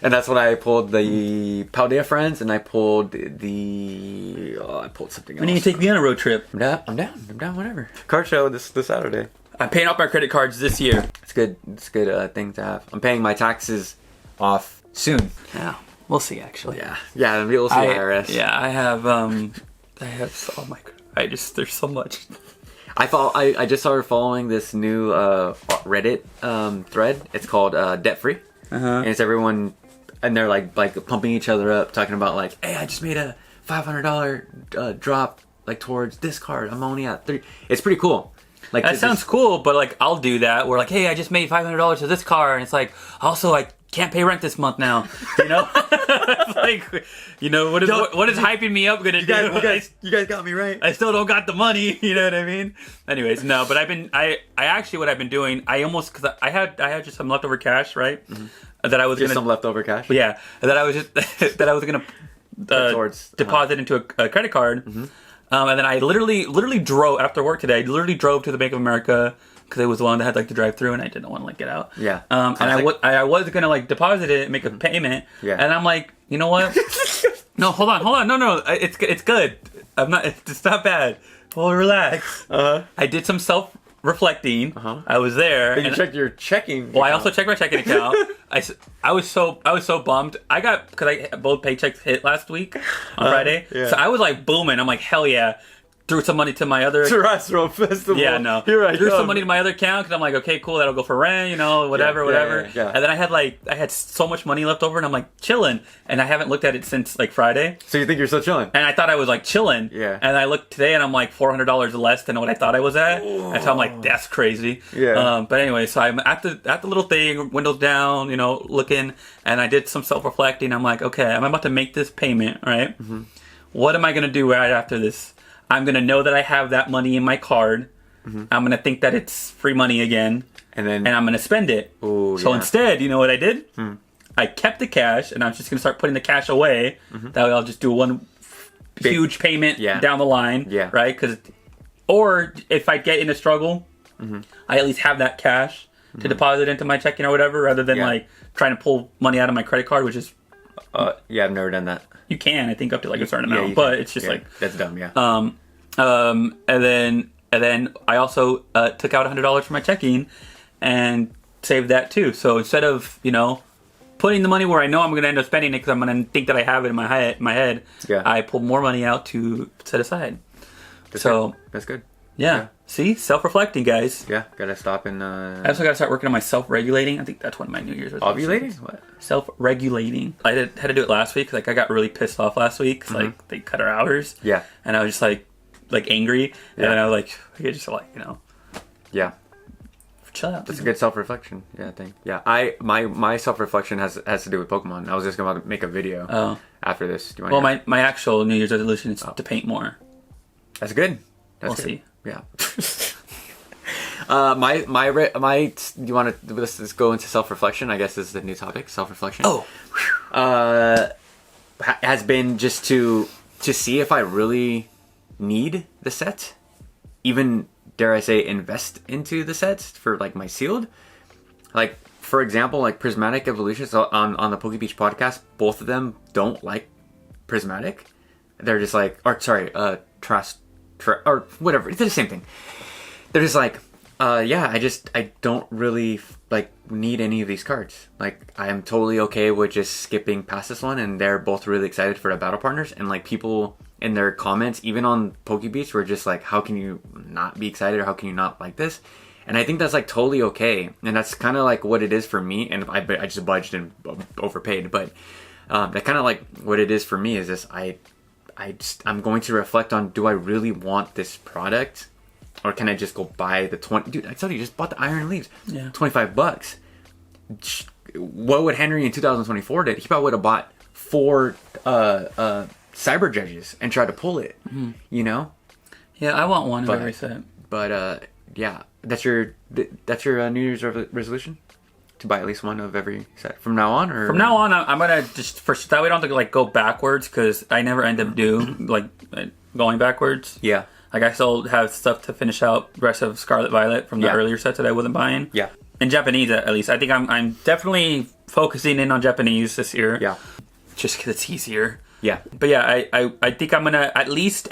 And that's when I pulled the Paldea Friends, and I pulled I pulled something else. We need to take me on a road trip. I'm down. Whatever. Card show this Saturday. I'm paying off my credit cards this year. It's good. It's a good thing to have. I'm paying my taxes off soon. Yeah, we'll see. Actually, yeah. We'll see IRS. Yeah, I have oh my. There's so much. I just started following this new Reddit thread. It's called Debt Free, and it's everyone, and they're like pumping each other up, talking about like, hey, I just made a $500 drop like towards this card. I'm only at 3. It's pretty cool. Like that sounds cool, but like I'll do that. We're like, hey, I just made $500 to this car, and it's like, also I can't pay rent this month now. You know, it's like, you know, what is hyping me up gonna do? You guys got me right. I still don't got the money. You know what I mean? Anyways, no, but I actually what I've been doing, because I had just some leftover cash, right? That I was just some leftover cash. Yeah, that I was gonna deposit into a credit card. And then I literally drove after work today. I literally drove to the Bank of America because it was the one that had like the drive-through, and I didn't want to like get out. Yeah. And I was gonna like deposit it, and make a payment. Yeah. And I'm like, you know what? No, hold on. No, it's good. It's not bad. Well, relax. I did some self reflecting. I was there. Then you checked your checking. Well, I also checked my checking account. I was so bummed. I got because both paychecks hit last week on Friday, so I was like booming. I'm like, hell yeah. Threw some money to my other Terrestrial Festival. Yeah, no. Threw some money to my other account because I'm like, okay, cool, that'll go for rent, whatever. Yeah. And then I had so much money left over, and I'm like chilling, and I haven't looked at it since like Friday. So you think you're still chilling? And I thought I was like chilling. Yeah. And I looked today, and I'm like $400 less than what I thought I was at. Ooh. And so I'm like, that's crazy. Yeah. But anyway, so I'm at the little thing, windows down, looking, and I did some self-reflecting. I'm like, okay, I'm about to make this payment, right? Mm-hmm. What am I gonna do right after this? I'm going to know that I have that money in my card. Mm-hmm. I'm going to think that it's free money again. And I'm going to spend it. Ooh, so instead, you know what I did? I kept the cash, and I'm just going to start putting the cash away. Mm-hmm. That way I'll just do one huge payment down the line. Yeah. Right? Or if I get in a struggle, I at least have that cash to deposit into my checking or whatever, rather than like trying to pull money out of my credit card, which is... yeah, I've never done that. You can, I think, up to like a certain amount, but it's just like that's dumb. Yeah. And then I also took out $100 from my checking and saved that too. So instead of putting the money where I know I'm going to end up spending it because I'm going to think that I have it in my head, I pulled more money out to set aside. That's good. Yeah. See, self-reflecting, guys. Yeah, gotta stop and. I also gotta start working on my self-regulating. I think that's one of my New Year's resolutions. Ovulating? What? Self-regulating. I had to do it last week. Like I got really pissed off last week. Cause, like they cut our hours. Yeah. And I was just like angry. Yeah. And I was like, I just like Yeah. Chill out. That's a good self-reflection. Yeah, I think. Yeah, my self-reflection has to do with Pokemon. I was just going to make a video. After this. Do you want? Well, my actual New Year's resolution is to paint more. That's good. We'll see. Yeah. Do you want to let's go into self-reflection? I guess this is the new topic, self-reflection. Has been just to see if I really need the set, even dare I say invest into the sets for like my sealed. Like for example, like prismatic evolutions on the Poke Beach podcast, both of them don't like prismatic. They're just like, or whatever. It's the same thing. They're just like, I don't really like need any of these cards. Like I am totally okay with just skipping past this one, and they're both really excited for the battle partners. And like people in their comments, even on Poke Beach, were just like, how can you not be excited, or how can you not like this? And I think that's like totally okay, and that's kind of like what it is for me. And I just budged and overpaid, but that kind of like what it is for me is this. I'm going to reflect on, do I really want this product, or can I just go buy the 20? Dude, I told you, just bought the Iron Leaves. Yeah. $25. What would Henry in 2024 did? He probably would have bought 4 Cyber Judges and tried to pull it. Mm-hmm. Yeah, I want one of every set. But yeah, that's your New Year's resolution. To buy at least one of every set from now on, or from now on, I'm gonna just that way I don't have to like go backwards, because I never end up going backwards. Yeah, like I still have stuff to finish out the rest of Scarlet Violet from the earlier sets that I wasn't buying. Yeah, in Japanese at least. I think I'm definitely focusing in on Japanese this year. Yeah, just because it's easier. Yeah, but yeah, I think I'm gonna at least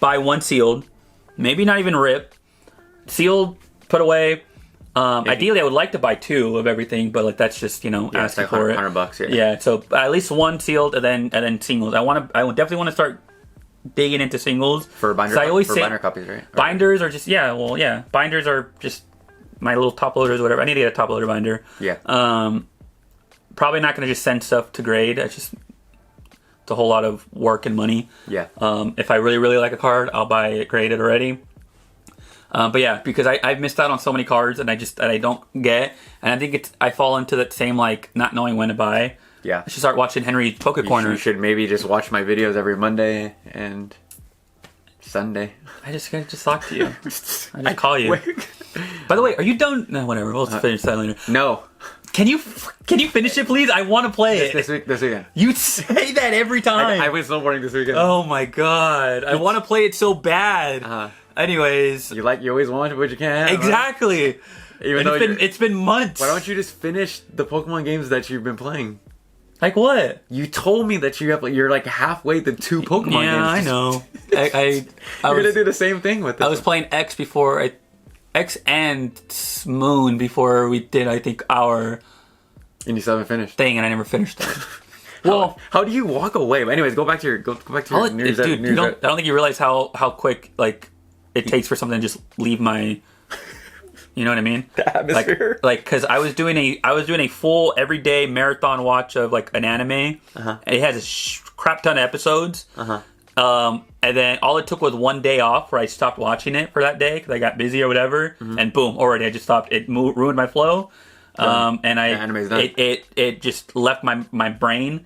buy one sealed, maybe not even rip, sealed, put away. Ideally, I would like to buy 2 of everything, but like that's just asking like for it. $100. Yeah, so at least one sealed and then singles. I definitely want to start digging into singles for binder. Binder copies, right? Binders are just binders are just my little top loaders or whatever. I need to get a top loader binder. Yeah. Probably not going to just send stuff to grade. It's a whole lot of work and money. Yeah. If I really really like a card, I'll buy it graded already. But yeah, because I've missed out on so many cards and I don't get, and I think I fall into that same like not knowing when to buy. Yeah, I should start watching Henry's Poke Corner. You should maybe just watch my videos every Monday and Sunday. I just talk to you. I just call you. By the way, are you done? No, whatever. We'll finish that later. No. Can you finish it, please? I want to play it. This weekend. You say that every time. I was snowboarding this weekend. Oh my god. I want to play it so bad. Anyways. You always want what you can't. Exactly. Even though it's been months. Why don't you just finish the Pokemon games that you've been playing? Like what? You told me that you're like halfway to 2 Pokemon games. Yeah, I know. I You're was, gonna do the same thing with this. I was playing X before X and Moon before we did, I think, our and you still haven't finished. thing, and I never finished it. Well, how do you walk away? But anyways, go back to your Dude, I don't think you realize how quick like it takes for something to just leave my. You know what I mean? The atmosphere. Like, because I was doing a full everyday marathon watch of like an anime. It has a crap ton of episodes. And then all it took was 1 day off where I stopped watching it for that day because I got busy or whatever. And boom, already I just stopped. It ruined my flow. And anime's done. It just left my brain,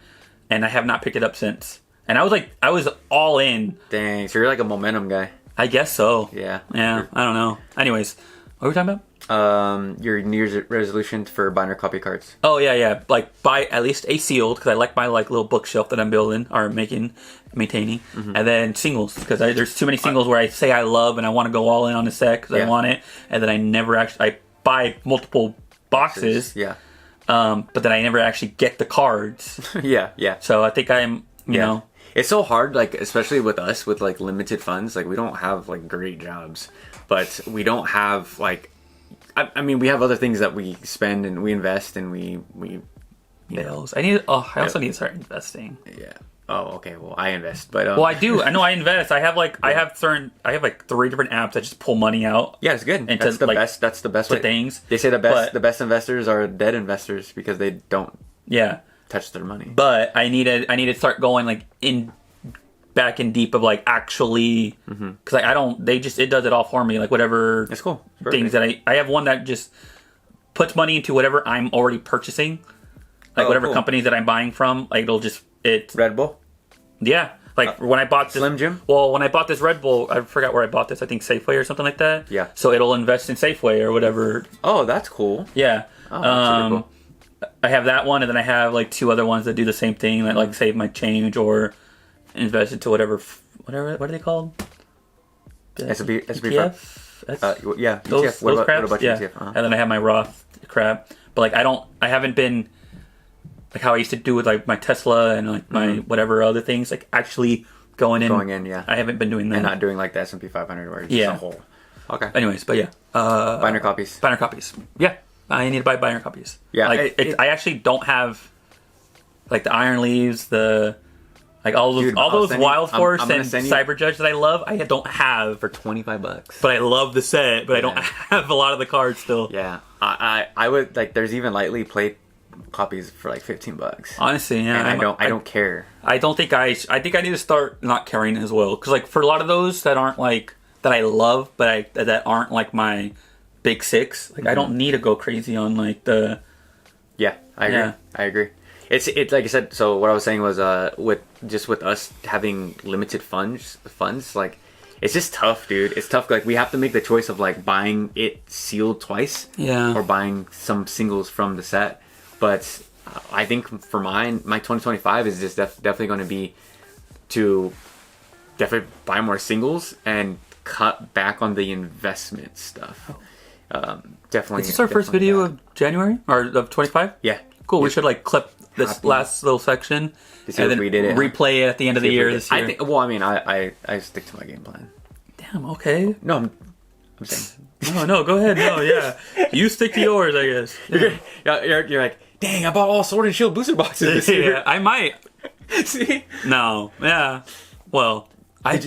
and I have not picked it up since. And I was all in. Dang, so you're like a momentum guy. I guess so. Yeah. Yeah, I don't know. Anyways, what are we talking about? Your New Year's resolution for binder copy cards. Oh yeah. Like buy at least a sealed because I like my like little bookshelf that I'm building or maintaining, and then singles because there's too many singles where I say I love and I want to go all in on a set because I want it, and then I never actually I buy multiple boxes. Yeah. But then I never actually get the cards. Yeah. So I think I'm you know. It's so hard, like, especially with us, with, like, limited funds. Like, we don't have, like, great jobs. But we don't have, like... I mean, we have other things that we spend and we invest and we Bills. I also need to start investing. Yeah. Oh, okay. Well, I invest, but... Well, I do. I know I invest. I have, like, 3 different apps that just pull money out. Yeah, it's good. Into, That's the best way. Things. They say the best investors are dead investors because they don't... Yeah. Touch their money. But I need to start going like back in deep of like actually because like I don't it does it all for me like whatever it's cool things that I have one that just puts money into whatever I'm already purchasing like whatever companies that I'm buying from like it's Red Bull. Yeah, like when I bought this Slim Jim. Well, when I bought this Red Bull, I forgot where I bought this. I think Safeway or something like that. Yeah. So it'll invest in Safeway or whatever. Oh, that's cool. Yeah. Oh, that's really cool. I have that one, and then I have like 2 other ones that do the same thing, that like save my change or invest into whatever. What are they called? S&P ETF. Yeah, those ETF. What craps? about yeah. ETF? And then I have my Roth crap, but like I haven't been like how I used to do with like my Tesla and like my whatever other things, like actually going in. Yeah. I haven't been doing that, and not doing like the S&P 500 where it's just a whole. Okay. Anyways, but yeah, binder copies. Yeah. I need to buy binder copies. Yeah, like I actually don't have like the Iron Leaves, the like all those Wild Force and Cyber Judge that I love. I don't have for $25, but I love the set. But I don't have a lot of the cards still. Yeah, I would like. There's even lightly played copies for like $15. Honestly, yeah, and I don't care. I think I need to start not caring as well because like for a lot of those that aren't like that I love, but that aren't like my big 6. Like I don't need to go crazy on like the. Yeah, I agree. Yeah. I agree. It's like I said. So what I was saying was with us having limited funds, like it's just tough, dude. It's tough. Like we have to make the choice of like buying it sealed twice, or buying some singles from the set. But I think for my 2025 is just definitely going to be to definitely buy more singles and cut back on the investment stuff. Definitely. Is this our first video of January or of 25? Yeah. Cool. We should like clip this last little section and then replay it at the end of the year this year. I think. Well, I mean, I stick to my game plan. Damn. Okay. No, I'm saying. No. Go ahead. No. Yeah. You stick to yours, I guess. Yeah. You're like, dang! I bought all Sword and Shield booster boxes this year. Yeah, I might. See? No. Yeah. Well, I've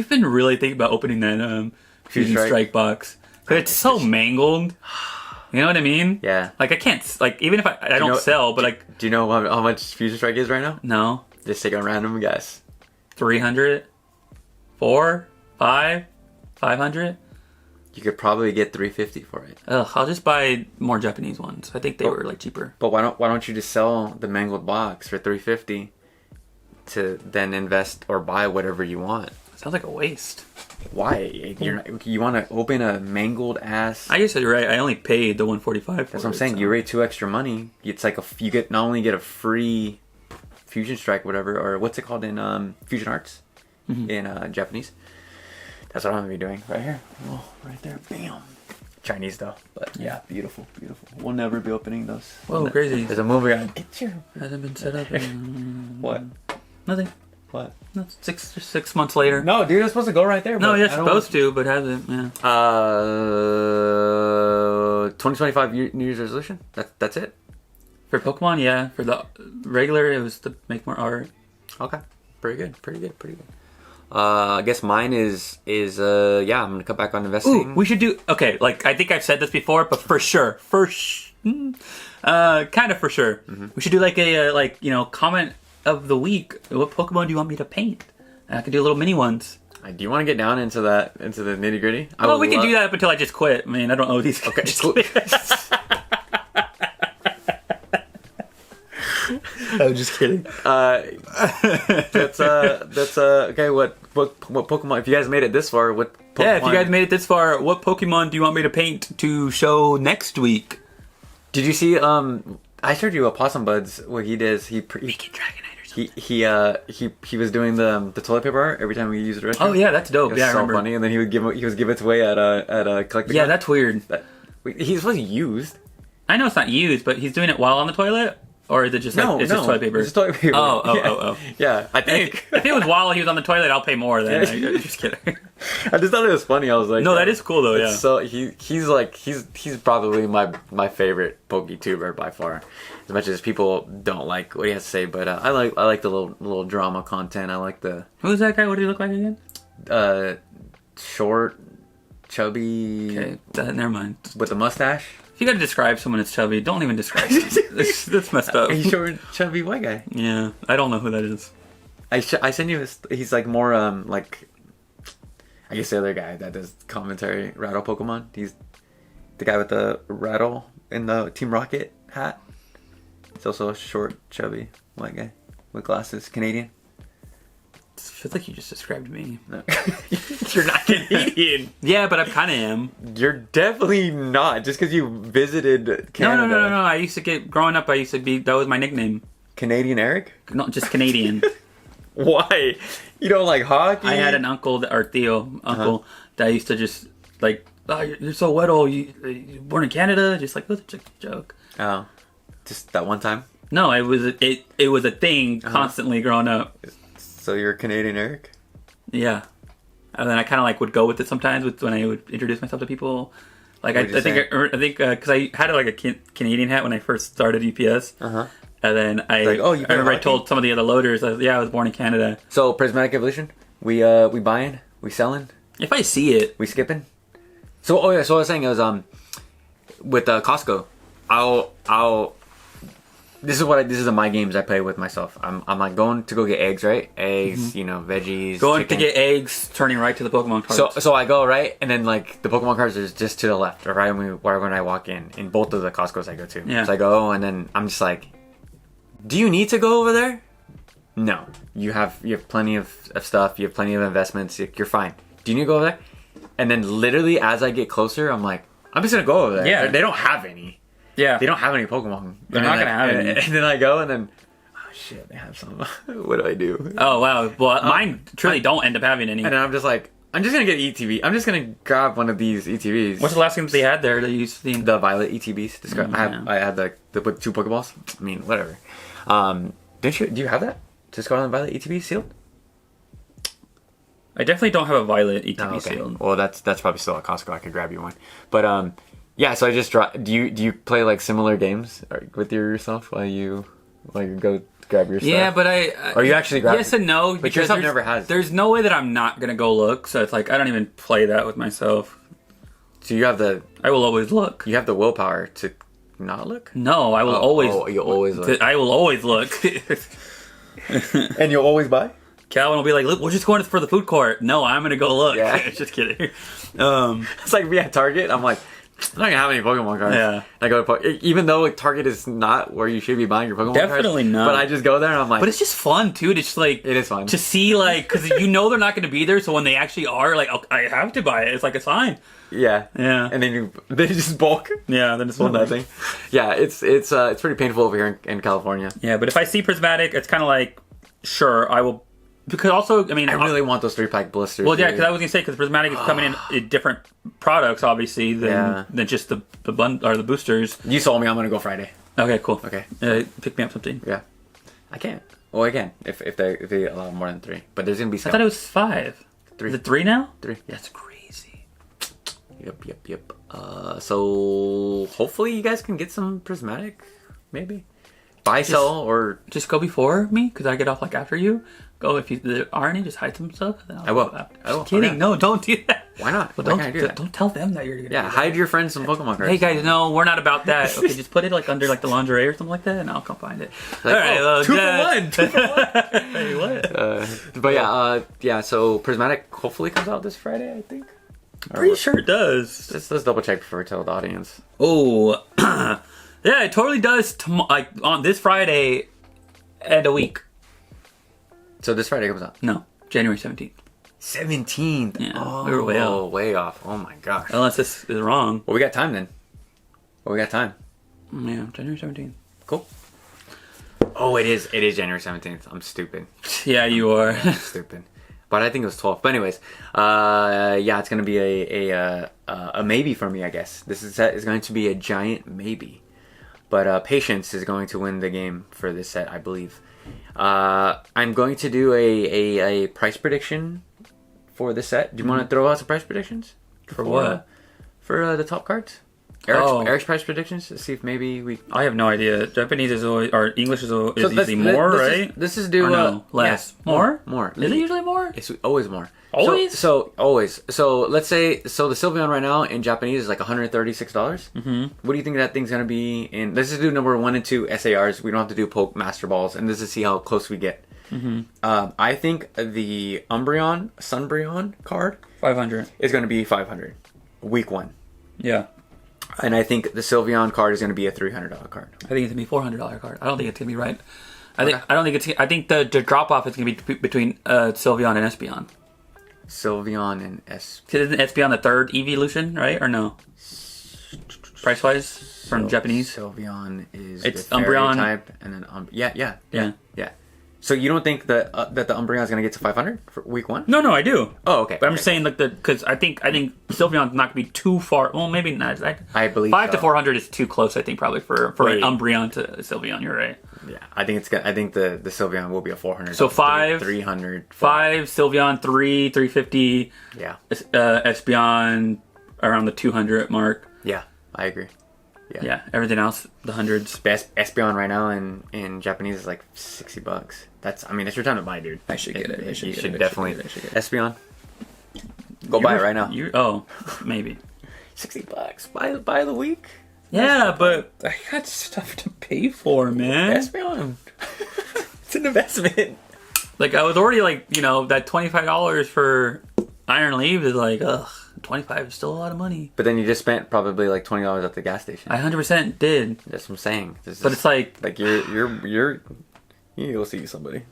been really thinking about opening that Fusion Strike box. But it's so mangled. You know what I mean? Yeah. Like I can't like even if I don't sell, but like. Do you know how much Fusion Strike is right now? No. Just take a random guess. 300, 4, 5, 500. You could probably get 350 for it. Ugh, I'll just buy more Japanese ones. I think they were like cheaper. But why don't you just sell the mangled box for 350 to then invest or buy whatever you want? Sounds like a waste. Why? You want to open a mangled ass? I guess you're right. I only paid the $145 for That's what I'm saying. So. You rate 2 extra money. It's like you get not only get a free Fusion Strike, whatever, or what's it called in Fusion Arts in Japanese. That's what I'm gonna be doing right here. Oh, right there. Bam. Chinese though. But yeah, beautiful. We'll never be opening those. Whoa, crazy. There's a movie on. Get your. Hasn't been set up. What? Nothing. What? No, 6 months later. No, dude, it's supposed to go right there. No, you're supposed to, but hasn't. Yeah. 2025 New Year's resolution. That's it. For Pokemon, yeah. For the regular, it was to make more art. Okay, pretty good. I guess mine is I'm gonna cut back on investing. Ooh, we should do. Okay, like I think I've said this before, but for sure, kind of for sure, we should do like a comment of the week. What Pokemon do you want me to paint? And I could do little mini ones. Do you want to get down into the nitty gritty? Well, we can do that up until I just quit. I mean, I don't owe these. Okay, cool. I'm just kidding. That's okay. What Pokemon? If you guys made it this far, what? Pokemon? Yeah, if you guys made it this far, what Pokemon do you want me to paint to show next week? Did you see? I showed you a Possum Buds. What he does? He Dragonite. He was doing the toilet paper art every time we used the restroom. Oh yeah, that's dope. It was Yeah, I so remember. funny. And then he was give it away at a collecting. Yeah, that's weird. He's supposed to used. I know it's not used, but he's doing it while on the toilet, or is it just it's just toilet paper? It's just toilet paper. Oh. Yeah, I think. If it was while he was on the toilet, I'll pay more. Then I'm just kidding. I just thought it was funny. I was like, no, that is cool though. Yeah. So he's probably my favorite PokeTuber by far. As much as people don't like what he has to say, but I like the little drama content. I like the. Who's that guy? What did he look like again? Short, chubby. Okay, never mind. With the mustache. If you gotta describe someone as chubby, don't even describe them. That's messed up. He's short, chubby white guy. Yeah, I don't know who that is. I send you he's like more like. I guess the other guy that does commentary, Rattle Pokemon. He's the guy with the rattle in the Team Rocket hat. He's also a short, chubby white guy with glasses. Canadian. It feels like you just described me. No. You're not Canadian. Yeah, but I kind of am. You're definitely not. Just because you visited Canada. No. I used to growing up. That was my nickname. Canadian Eric? Not just Canadian. Why? You don't like hockey? I had an uncle that used to just like, oh, you're so weddle. You born in Canada? Just like, that's a joke. Oh, just that one time? No, it was a thing constantly growing up. So you're Canadian Eric? Yeah, and then I kind of like would go with it sometimes when I would introduce myself to people. Like I think because I had like a Canadian hat when I first started UPS. And then I remember I told some of the other loaders, I was born in Canada. So prismatic evolution, we buying, we selling. If I see it, we skipping. So so what I was saying is with Costco, I'll. This is my games I play with myself. I'm like going to go get eggs, right? Eggs, veggies. Going chicken. to get eggs, turning right to the Pokemon cards. So I go right, and then like the Pokemon cards is just to the left, or right when I walk in both of the Costco's I go to. Yeah. So I go, and then I'm just like. Do you need to go over there? No. You have plenty of stuff. You have plenty of investments. You're fine. Do you need to go over there? And then literally as I get closer, I'm like, I'm just going to go over there. Yeah. They don't have any. Yeah. They don't have any Pokemon. They're not going to have any. And then I go and then, oh shit, they have some. What do I do? Oh, wow. Well, mine truly don't end up having any. And then I'm just like, I'm just going to get ETB. I'm just going to grab one of these ETBs. What's the last game they had there that you seen? The Violet ETBs. I had the with 2 Pokeballs. I mean, whatever. Do you have that? Just Scarlet and Violet ETB sealed? I definitely don't have a Violet ETB sealed. Well, that's probably still at Costco. I could grab you one. But yeah. So I just do you play like similar games with yourself while you go grab your stuff? Yeah, but Or you actually grab? Yes and no. But yourself never has. There's no way that I'm not gonna go look. So it's like I don't even play that with myself. So you have I will always look. You have the willpower to. Not look? No, I will always. Oh, you always look. I will always look. And you'll always buy? Calvin will be like, "Look, we're just going for the food court." No, I'm gonna go look. Yeah. Just kidding. It's like me at Target. I'm like, I'm not gonna have any Pokemon cards. Yeah. And I go to even though like Target is not where you should be buying your Pokemon cards. Definitely not. But I just go there and I'm like, but it's just fun too. To just like it is fun to see like because they're not gonna be there. So when they actually are, like, I have to buy it. It's like a sign. Yeah. And then they just bulk. Yeah, then it's one that thing. Yeah, it's pretty painful over here in California. Yeah, but if I see prismatic, it's kind of like, sure, I will because also, I mean, I really want those 3-pack blisters. well, yeah, dude. because I was gonna say because prismatic is coming in different products, obviously, than just the or the boosters. You sold me. I'm gonna go Friday. Okay, cool. Okay. Pick me up something. Yeah, I can't. Well, I can if they allow more than 3. But there's gonna be. I thought it was 5. 3. Is it 3 now? 3. That's crazy. Yep. So hopefully you guys can get some prismatic, maybe. Buy, sell, or just go before me because I get off like after you. Go if there are any, just hide some stuff. And then I will. Just kidding. Okay. No, don't do that. Why not? Well, Why can't I do that? Don't tell them that you're gonna. Yeah, hide your friends some Pokemon cards. Hey guys, no, we're not about that. Okay, just put it like under like the lingerie or something like that, and I'll come find it. Like, all right, well, 2 for 1. 2 for 1. Hey, what? But yeah. So prismatic hopefully comes out this Friday, I think. Pretty sure it does. Let's double check before we tell the audience. Oh, yeah, it totally does. Like on this Friday, and a week. So this Friday comes out. No, January 17th. 17th. Yeah, we were way off. Way off. Oh my gosh. Unless this is wrong. Well, we got time then. Yeah, January 17th. Cool. Oh, it is January 17th. I'm stupid. Yeah, you are. I'm stupid. But I think it was 12th. But anyways, yeah, it's gonna be a maybe for me, I guess. This set is going to be a giant maybe. But patience is going to win the game for this set, I believe. I'm going to do a price prediction for this set. Do you want to throw out some price predictions? For what? For the top cards. Eric's price predictions to see if maybe we. I have no idea. Japanese is always, or English is usually more, right? This is do no, less. Yeah, more. Is it usually more? It's always more. Always? So always. So let's say the Sylveon right now in Japanese is like $136. Mm-hmm. What do you think that thing's gonna be in? Let's just do number 1 and 2 SARs. We don't have to do Poke Master Balls, and this is see how close we get. Mm-hmm. I think the Sunbreon card 500 is gonna be 500 week 1. Yeah. And I think the Sylveon card is going to be a $300 card. I think it's going to be a $400 card. I don't think it's going to be right. I think the drop off is going to be between Sylveon and Espeon. Sylveon and Espeon. Isn't Espeon the 3rd evolution, right? Or no? Price wise from Japanese? Sylveon is it's the fairy Umbreon type, and then yeah. So you don't think that the Umbreon is going to get to 500 for week 1? No, I do. Oh, okay. But I'm just saying, like because I think Sylveon's not going to be too far. Well, maybe not. I believe 5 to 400 is too close. I think probably for an Umbreon to Sylveon. You're right. Yeah, I think the Sylveon will be a 400. So 5, 300, 5 Sylveon, 350. Yeah. Espeon around the 200 mark. Yeah, I agree. Yeah, everything else, the hundreds. Espeon right now in Japanese is like $60. That's your time to buy, dude. I should get it. You should definitely. Espeon. Go buy it right now. Maybe. $60. Buy the week. Yeah, but I got stuff to pay for, man. Espeon. It's an investment. Like I was already like, that $25 for Iron Leaf is like, ugh. 25 is still a lot of money. But then you just spent probably like $20 at the gas station. I 100% did. That's what I'm saying. But it's like you need to go see somebody.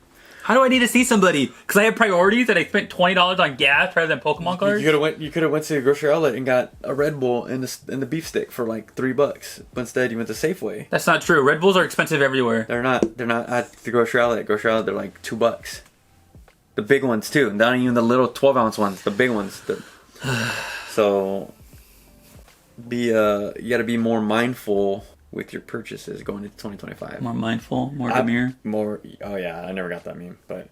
How do I need to see somebody? Because I have priorities and I spent $20 on gas rather than Pokemon cards. You could have went to a grocery outlet and got a Red Bull and the beef stick for like $3, but instead you went to Safeway. That's not true. Red Bulls are expensive everywhere. They're not at the grocery outlet. They're like $2. The big ones too. Not even the little 12-ounce ones. The big ones. So you got to be more mindful with your purchases going into 2025. More mindful, more demure. Oh yeah, I never got that meme, but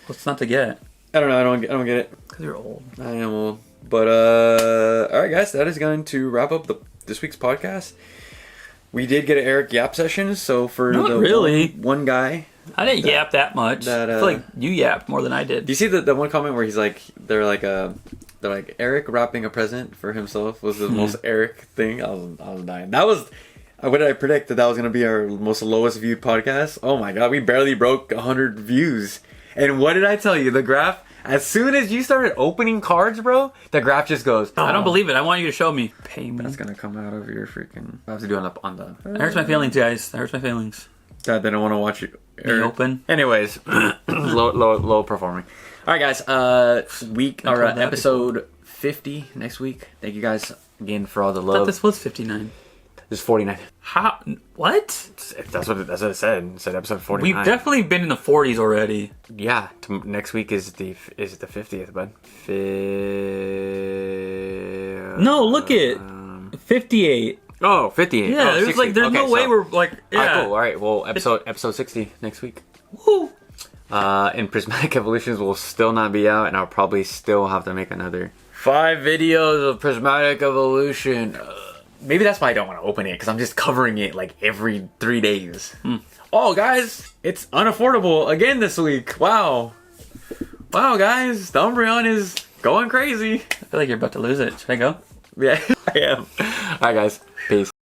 what's not to get? I don't know. I don't get it. Because you're old. I am old. But all right, guys, that is going to wrap up this week's podcast. We did get an Eric Yap session, so for one guy. I didn't yap that much. I feel like you yapped more than I did. Do you see the one comment where he's like, they're like Eric wrapping a present for himself was the most Eric thing. I was dying. That was. What did I predict that was going to be our most lowest viewed podcast? Oh my god, we barely broke 100 views. And what did I tell you? The graph, as soon as you started opening cards, bro, the graph just goes. I don't believe it. I want you to show me. Pay me. That's going to come out of your freaking. I have to do it on the. It hurts my feelings, guys. It hurts my feelings. God, they don't want to watch you. Open. Anyways, low performing. All right, guys. Episode 50 next week. Thank you guys again for all the love. I thought this was 59. This is 49. How? What? That's what it said. It said episode 49. We've definitely been in the 40s already. Yeah. Next week is the 50th, bud. No, look it. 58. Oh, 58. Yeah, oh, it was like, there's no way we're like, yeah. All right, cool. All right, well, episode 60 next week. Woo. And Prismatic Evolutions will still not be out, and I'll probably still have to make another 5 videos of Prismatic Evolution. Maybe that's why I don't want to open it, because I'm just covering it like every 3 days. Oh, guys, it's unaffordable again this week. Wow. Wow, guys, the Umbreon is going crazy. I feel like you're about to lose it. Should I go? Yeah, I am. All right, guys. Peace.